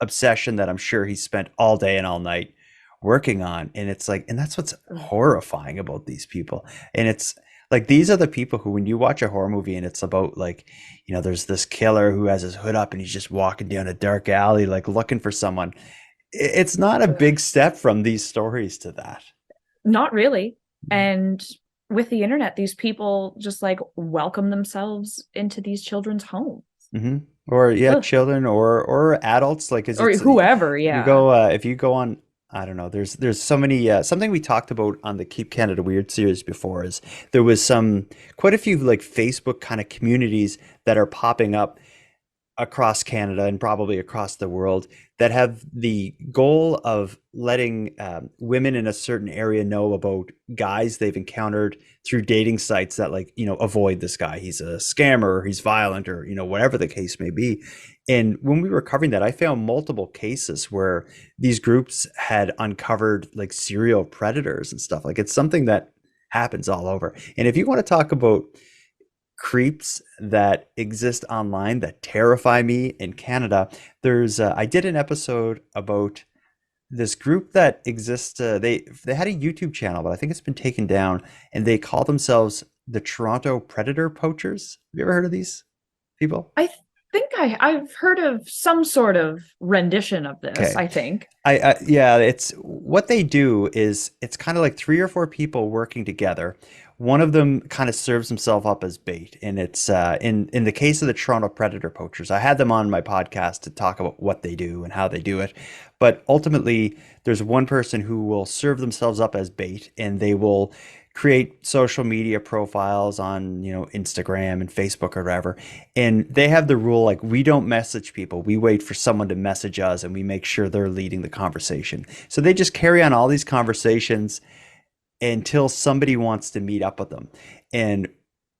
Speaker 1: obsession that I'm sure he spent all day and all night working on. And it's like, and that's what's horrifying about these people. And it's like, these are the people who, when you watch a horror movie and it's about like, there's this killer who has his hood up and he's just walking down a dark alley, like looking for someone. It's not a big step from these stories to that.
Speaker 3: Not really. And with the internet, these people just like welcome themselves into these children's homes.
Speaker 1: Mm-hmm. Or children or adults, like
Speaker 3: or whoever. Yeah,
Speaker 1: you go if you go on, I don't know. There's so many. Something we talked about on the Keep Canada Weird series before is there was quite a few like Facebook kind of communities that are popping up across Canada and probably across the world that have the goal of letting women in a certain area know about guys they've encountered through dating sites that avoid this guy. He's a scammer, or he's violent, or, whatever the case may be. And when we were covering that, I found multiple cases where these groups had uncovered like serial predators and stuff. Like, it's something that happens all over. And if you want to talk about creeps that exist online that terrify me in Canada, there's I did an episode about this group that exists. They had a YouTube channel, but I think it's been taken down, and they call themselves the Toronto Predator Poachers. Have you ever heard of these people?
Speaker 3: I think I've heard of some sort of rendition of this. Okay. I think
Speaker 1: yeah, it's what they do is it's kind of like 3 or 4 people working together. One of them kind of serves himself up as bait, and it's in the case of the Toronto Predator Poachers. I had them on my podcast to talk about what they do and how they do it, but ultimately there's one person who will serve themselves up as bait, and they will create social media profiles on Instagram and Facebook or whatever, and they have the rule like, we don't message people, we wait for someone to message us, and we make sure they're leading the conversation. So they just carry on all these conversations until somebody wants to meet up with them, and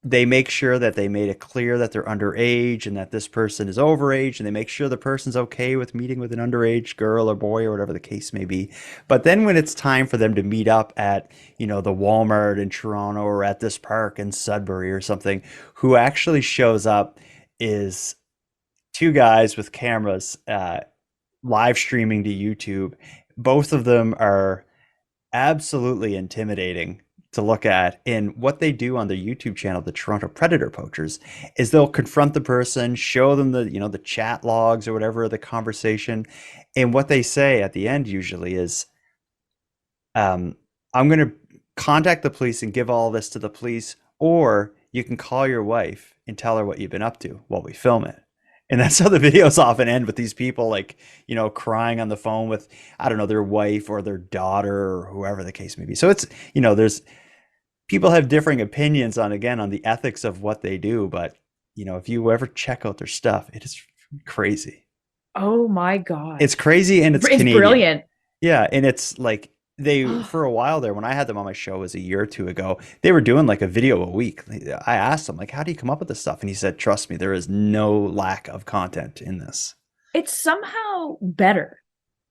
Speaker 1: they make sure that they made it clear that they're underage and that this person is overage, and they make sure the person's okay with meeting with an underage girl or boy or whatever the case may be. But then when it's time for them to meet up at the Walmart in Toronto or at this park in Sudbury or something, who actually shows up is 2 guys with cameras live streaming to YouTube. Both of them are absolutely intimidating to look at. And what they do on their YouTube channel, the Toronto Predator Poachers, is they'll confront the person, show them the the chat logs or whatever, the conversation, and what they say at the end usually is, I'm going to contact the police and give all this to the police, or you can call your wife and tell her what you've been up to while we film it. And that's how the videos often end, with these people like, you know, crying on the phone with, I don't know, their wife or their daughter or whoever the case may be. So it's, you know, there's people have differing opinions on the ethics of what they do. But, you know, if you ever check out their stuff, it is crazy.
Speaker 3: Oh my God.
Speaker 1: It's crazy, and it's Canadian.
Speaker 3: Brilliant.
Speaker 1: Yeah. And it's like, they, for a while there, when I had them on my show, was a year or two ago, they were doing like a video a week. I asked them, like, how do you come up with this stuff? And he said, trust me, there is no lack of content in this.
Speaker 3: It's somehow better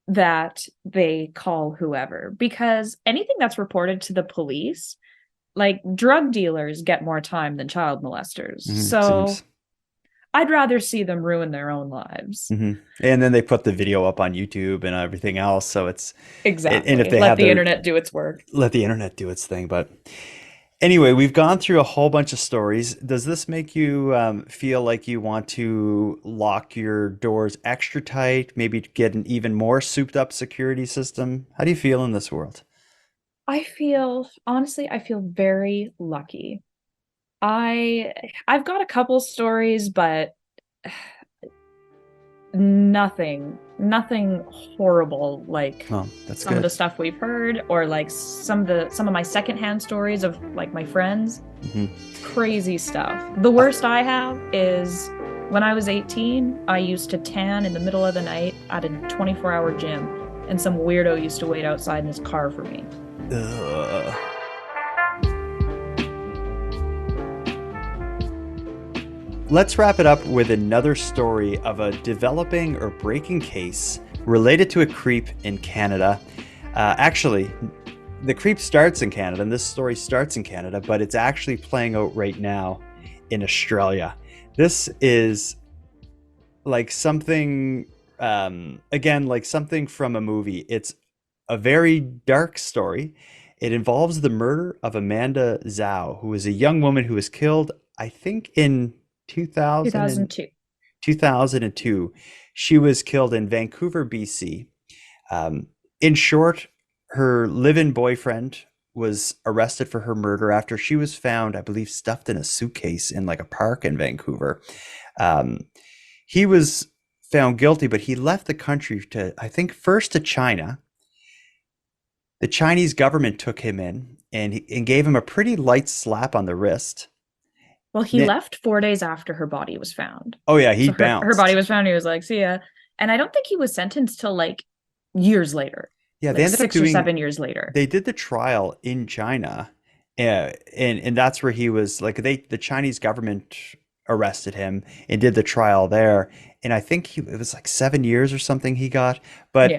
Speaker 3: that they call whoever, because anything that's reported to the police, like drug dealers get more time than child molesters. So I'd rather see them ruin their own lives.
Speaker 1: And then they put the video up on YouTube and everything else. So it's
Speaker 3: exactly.
Speaker 1: And if they
Speaker 3: let the internet do its work.
Speaker 1: Let the internet do its thing. But anyway, we've gone through a whole bunch of stories. Does this make you feel like you want to lock your doors extra tight? Maybe get an even more souped up security system? How do you feel in this world?
Speaker 3: Honestly, I feel very lucky. I've got a couple stories, but nothing horrible like some of the stuff we've heard, or like some of my secondhand stories of like my friends. Crazy stuff. The worst I have is when I was 18, I used to tan in the middle of the night at a 24-hour gym, and some weirdo used to wait outside in his car for me.
Speaker 1: Let's wrap it up with another story of a developing or breaking case related to a creep in Canada. Actually, the creep starts in Canada, and this story starts in Canada, but it's actually playing out right now in Australia. This is like something, again, like something from a movie. It's a very dark story. It involves the murder of Amanda Zhao, who is a young woman who was killed, I think, in 2002. She was killed in Vancouver, BC. In short, her live-in boyfriend was arrested for her murder after she was found, I believe, stuffed in a suitcase in like a park in Vancouver. He was found guilty, but he left the country to, I think, first to China. The Chinese government took him in and gave him a pretty light slap on the wrist.
Speaker 3: Well, he left 4 days after her body was found.
Speaker 1: Oh, yeah, he bounced.
Speaker 3: Her body was found. He was like, see ya. And I don't think he was sentenced till like years later.
Speaker 1: Yeah,
Speaker 3: like
Speaker 1: they ended up doing
Speaker 3: 6 or 7 years later.
Speaker 1: They did the trial in China. And that's where he was like, the Chinese government arrested him and did the trial there. And I think it was like 7 years or something he got. But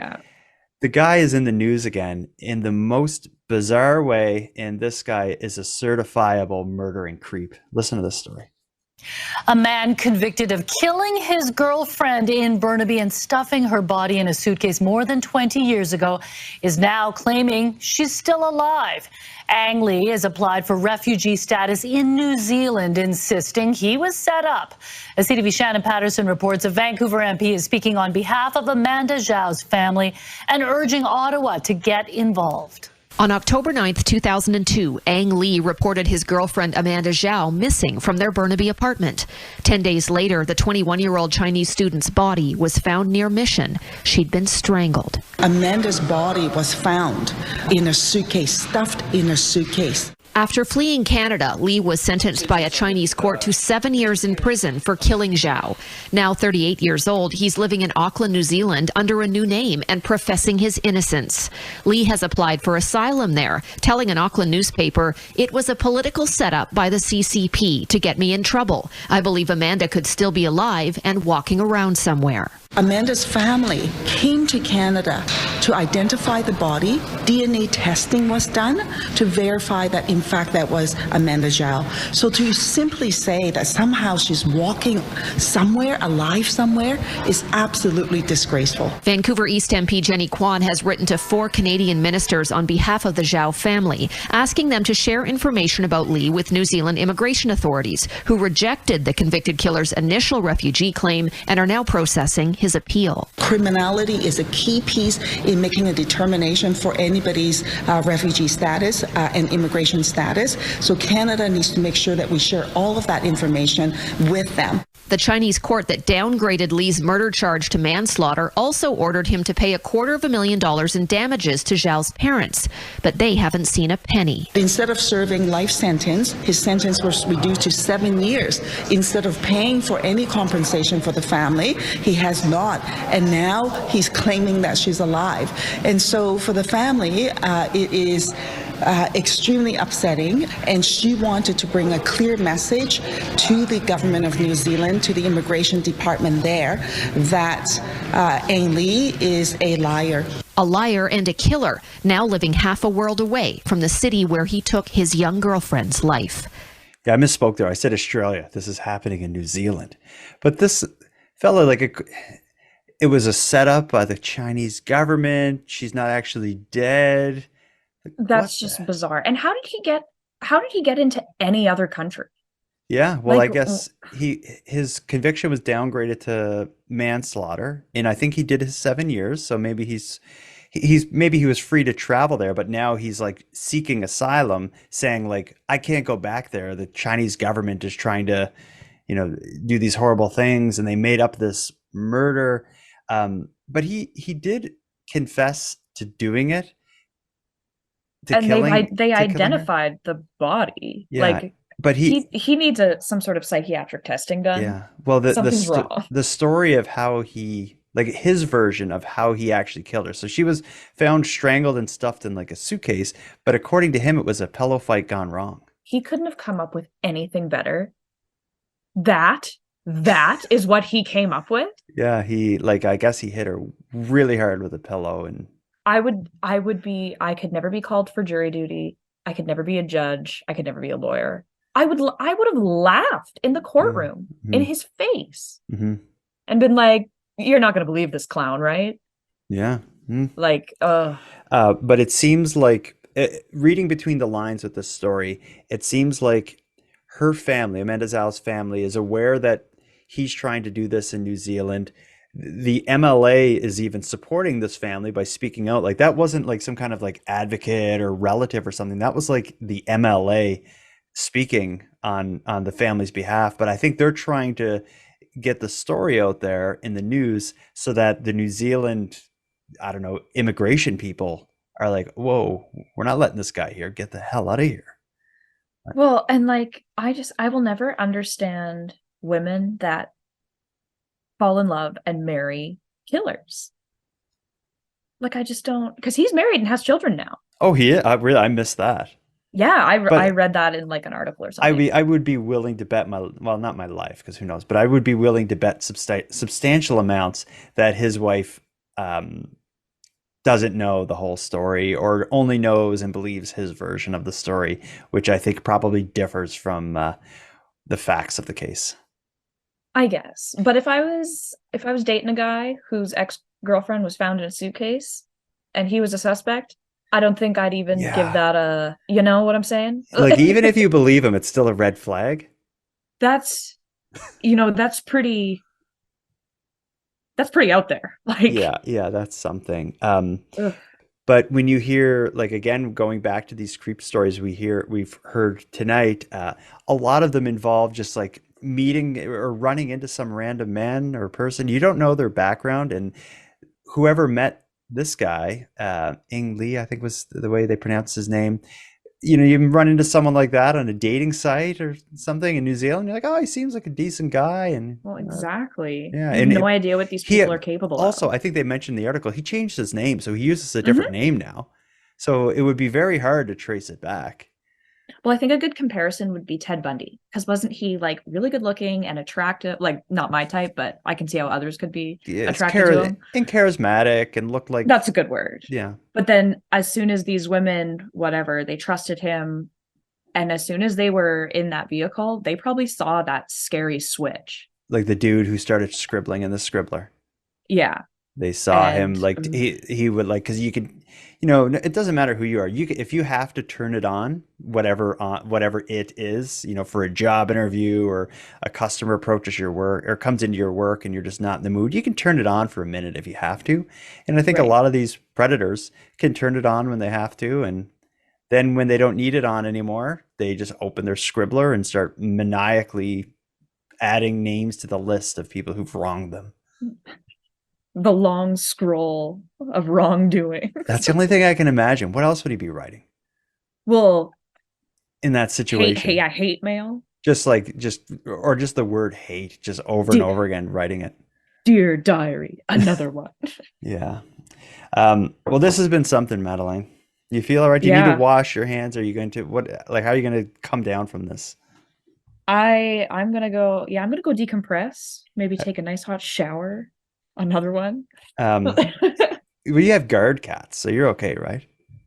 Speaker 1: the guy is in the news again in the most bizarre way, and this guy is a certifiable murdering creep. Listen to this story.
Speaker 13: A man convicted of killing his girlfriend in Burnaby and stuffing her body in a suitcase more than 20 years ago is now claiming she's still alive. Ang Lee has applied for refugee status in New Zealand, insisting he was set up. As CTV Shannon Patterson reports, a Vancouver MP is speaking on behalf of Amanda Zhao's family and urging Ottawa to get involved.
Speaker 14: On October 9th, 2002, Ang Lee reported his girlfriend Amanda Zhao missing from their Burnaby apartment. 10 days later, the 21-year-old Chinese student's body was found near Mission. She'd been strangled.
Speaker 15: Amanda's body was found in a suitcase, stuffed in a suitcase.
Speaker 14: After fleeing Canada, Lee was sentenced by a Chinese court to 7 years in prison for killing Zhao. Now 38 years old, he's living in Auckland, New Zealand under a new name and professing his innocence. Lee has applied for asylum there, telling an Auckland newspaper, "It was a political setup by the CCP to get me in trouble. I believe Amanda could still be alive and walking around somewhere."
Speaker 15: Amanda's family came to Canada to identify the body. DNA testing was done to verify that, in fact, that was Amanda Zhao. So to simply say that somehow she's walking somewhere, alive somewhere, is absolutely disgraceful.
Speaker 14: Vancouver East MP Jenny Kwan has written to 4 Canadian ministers on behalf of the Zhao family, asking them to share information about Lee with New Zealand immigration authorities, who rejected the convicted killer's initial refugee claim and are now processing his appeal.
Speaker 15: Criminality is a key piece in making a determination for anybody's refugee status and immigration status. So Canada needs to make sure that we share all of that information with them.
Speaker 14: The Chinese court that downgraded Li's murder charge to manslaughter also ordered him to pay $250,000 in damages to Zhao's parents, but they haven't seen a penny.
Speaker 15: Instead of serving life sentence, his sentence was reduced to 7 years. Instead of paying for any compensation for the family, he has not. And now he's claiming that she's alive. And so for the family, it is extremely upsetting, and she wanted to bring a clear message to the government of New Zealand, to the immigration department there, that Ang Lee is a liar.
Speaker 14: A liar and a killer, now living half a world away from the city where he took his young girlfriend's life.
Speaker 1: Yeah, I misspoke there. I said Australia. This is happening in New Zealand. But this fella, it was a setup by the Chinese government. She's not actually dead.
Speaker 3: That's just bizarre. And how did he get into any other country?
Speaker 1: Yeah, well, I guess his conviction was downgraded to manslaughter, and I think he did his 7 years. So maybe maybe he was free to travel there, but now he's like seeking asylum, saying like, I can't go back there. The Chinese government is trying to, do these horrible things, and they made up this murder. But he did confess to doing it.
Speaker 3: They identified the body.
Speaker 1: Yeah, but
Speaker 3: he needs some sort of psychiatric testing done.
Speaker 1: Yeah. Well,
Speaker 3: something's wrong.
Speaker 1: The story of how his version of how he actually killed her. So she was found strangled and stuffed in like a suitcase, but according to him, it was a pillow fight gone wrong.
Speaker 3: He couldn't have come up with anything better. That is what he came up with.
Speaker 1: Yeah, I guess he hit her really hard with a pillow, and
Speaker 3: I could never be called for jury duty. I could never be a judge. I could never be a lawyer. I would have laughed in the courtroom in his face and been like, you're not going to believe this clown, right?
Speaker 1: Yeah.
Speaker 3: But
Speaker 1: it seems like, reading between the lines with this story, it seems like her family, Amanda Zhao's family, is aware that he's trying to do this in New Zealand. The MLA is even supporting this family by speaking out. Like, that wasn't like some kind of like advocate or relative or something. That was like the MLA speaking on the family's behalf. But I think they're trying to get the story out there in the news so that the New Zealand, immigration people are like, whoa, we're not letting this guy here. Get the hell out of here.
Speaker 3: Well, and I will never understand women that fall in love and marry killers. Like, I just don't, because he's married and has children now.
Speaker 1: Oh, he is? I missed that.
Speaker 3: Yeah, I read that in like an article or something.
Speaker 1: I would be willing to bet not my life, because who knows, but I would be willing to bet substantial amounts that his wife doesn't know the whole story, or only knows and believes his version of the story, which I think probably differs from the facts of the case.
Speaker 3: I guess. But if I was dating a guy whose ex-girlfriend was found in a suitcase and he was a suspect, I don't think I'd even give that a, you know what I'm saying?
Speaker 1: Like, even if you believe him, it's still a red flag.
Speaker 3: That's pretty out there. Like,
Speaker 1: yeah, that's something. But when you hear, like, again, going back to these creep stories we've heard tonight, a lot of them involve just like meeting or running into some random man or person. You don't know their background, and whoever met this guy, Ang Lee, I think was the way they pronounced his name. You run into someone like that on a dating site or something in New Zealand. You're like, oh, he seems like a decent guy. And
Speaker 3: well, exactly.
Speaker 1: Yeah,
Speaker 3: you have no idea what these people are capable of.
Speaker 1: Also, I think they mentioned in the article, he changed his name, so he uses a different name now. So it would be very hard to trace it back.
Speaker 3: Well, I think a good comparison would be Ted Bundy, because wasn't he like really good looking and attractive? Like, not my type, but I can see how others could be attracted to him.
Speaker 1: And charismatic and looked like...
Speaker 3: That's a good word.
Speaker 1: Yeah.
Speaker 3: But then as soon as these women, whatever, they trusted him, and as soon as they were in that vehicle, they probably saw that scary switch.
Speaker 1: Like the dude who started scribbling in the scribbler.
Speaker 3: Yeah.
Speaker 1: They saw him, like, he would, like, because you could, it doesn't matter who you are. If you have to turn it on, whatever it is, for a job interview, or a customer approaches your work or comes into your work and you're just not in the mood, you can turn it on for a minute if you have to. And I think a lot of these predators can turn it on when they have to. And then when they don't need it on anymore, they just open their scribbler and start maniacally adding names to the list of people who've wronged them.
Speaker 3: The long scroll of wrongdoing.
Speaker 1: That's the only thing I can imagine. What else would he be writing?
Speaker 3: Well,
Speaker 1: in that situation,
Speaker 3: hate mail.
Speaker 1: Just the word hate, just over and over again, writing it.
Speaker 3: Dear diary, another one.
Speaker 1: Yeah. Well, this has been something, Madelayne. You feel all right? Do you need to wash your hands? Are you going to how are you going to come down from this?
Speaker 3: I'm gonna go decompress. Maybe take a nice hot shower. Another one.
Speaker 1: We have guard cats, so you're okay, right?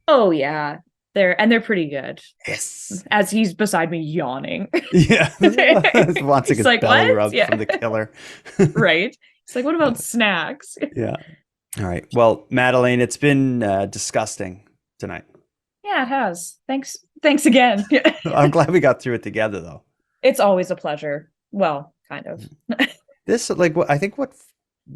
Speaker 3: Oh yeah. They're pretty good.
Speaker 1: Yes.
Speaker 3: As he's beside me yawning.
Speaker 1: Yeah. Wants to get like, belly rub from the killer.
Speaker 3: Right. It's like, what about snacks?
Speaker 1: Yeah. All right. Well, Madelayne, it's been disgusting tonight.
Speaker 3: Yeah, it has. Thanks again.
Speaker 1: I'm glad we got through it together, though.
Speaker 3: It's always a pleasure. Well, kind of.
Speaker 1: I think what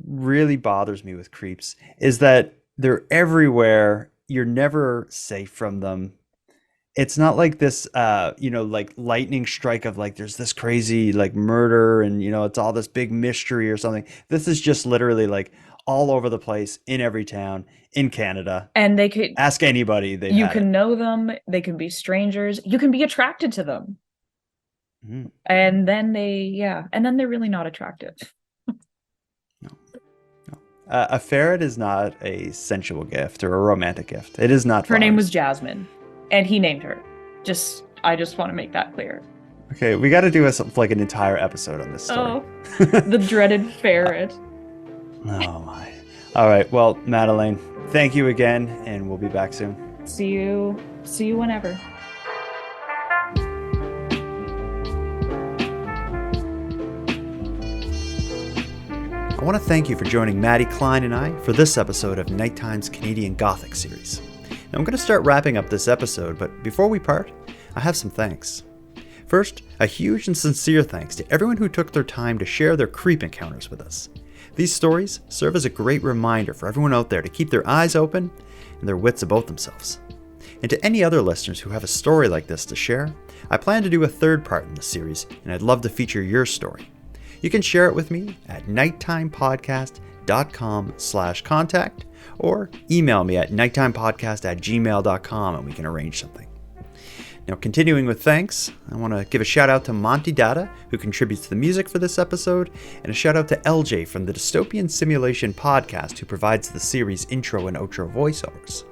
Speaker 1: really bothers me with creeps is that they're everywhere. You're never safe from them. It's not like this, like lightning strike of like, there's this crazy like murder and, it's all this big mystery or something. This is just literally like all over the place in every town in Canada.
Speaker 3: And they could
Speaker 1: ask anybody.
Speaker 3: You can know them. They can be strangers. You can be attracted to them. Mm. And then they're really not attractive.
Speaker 1: A ferret is not a sensual gift or a romantic gift. It is not.
Speaker 3: Her name was Jasmine, and he named her. I just want to make that clear.
Speaker 1: Okay, we got to do an entire episode on this story.
Speaker 3: Oh, the dreaded ferret.
Speaker 1: Oh my! All right, well, Madelayne, thank you again, and we'll be back soon.
Speaker 3: See you whenever.
Speaker 1: I want to thank you for joining Maddie Klein and I for this episode of Nighttime's Canadian Gothic series. Now I'm going to start wrapping up this episode, but before we part, I have some thanks. First, a huge and sincere thanks to everyone who took their time to share their creep encounters with us. These stories serve as a great reminder for everyone out there to keep their eyes open and their wits about themselves. And to any other listeners who have a story like this to share, I plan to do a third part in the series, and I'd love to feature your story. You can share it with me at nighttimepodcast.com/contact or email me at nighttimepodcast@gmail.com and we can arrange something. Now, continuing with thanks, I want to give a shout out to Monty Datta, who contributes to the music for this episode, and a shout out to LJ from the Dystopian Simulation podcast, who provides the series intro and outro voiceovers.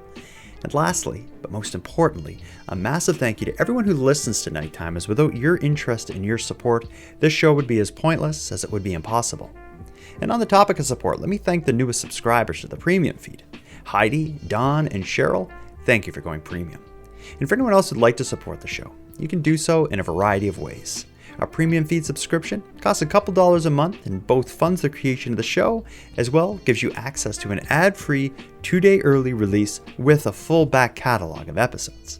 Speaker 1: And lastly, but most importantly, a massive thank you to everyone who listens to Nighttime, as without your interest and your support, this show would be as pointless as it would be impossible. And on the topic of support, let me thank the newest subscribers to the premium feed. Heidi, Dawn, and Cheryl, thank you for going premium. And for anyone else who'd like to support the show, you can do so in a variety of ways. Our premium feed subscription costs a couple dollars a month and both funds the creation of the show, as well gives you access to an ad-free 2-day early release with a full back catalog of episodes.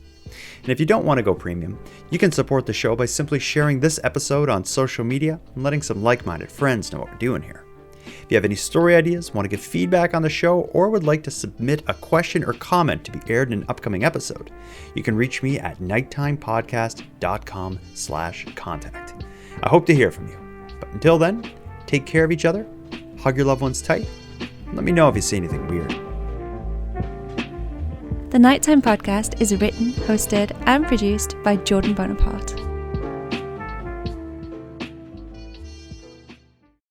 Speaker 1: And if you don't want to go premium, you can support the show by simply sharing this episode on social media and letting some like-minded friends know what we're doing here. If you have any story ideas, want to give feedback on the show, or would like to submit a question or comment to be aired in an upcoming episode, you can reach me at nighttimepodcast.com/contact. I hope to hear from you. But until then, take care of each other, hug your loved ones tight, and let me know if you see anything weird.
Speaker 2: The Nighttime Podcast is written, hosted, and produced by Jordan Bonaparte.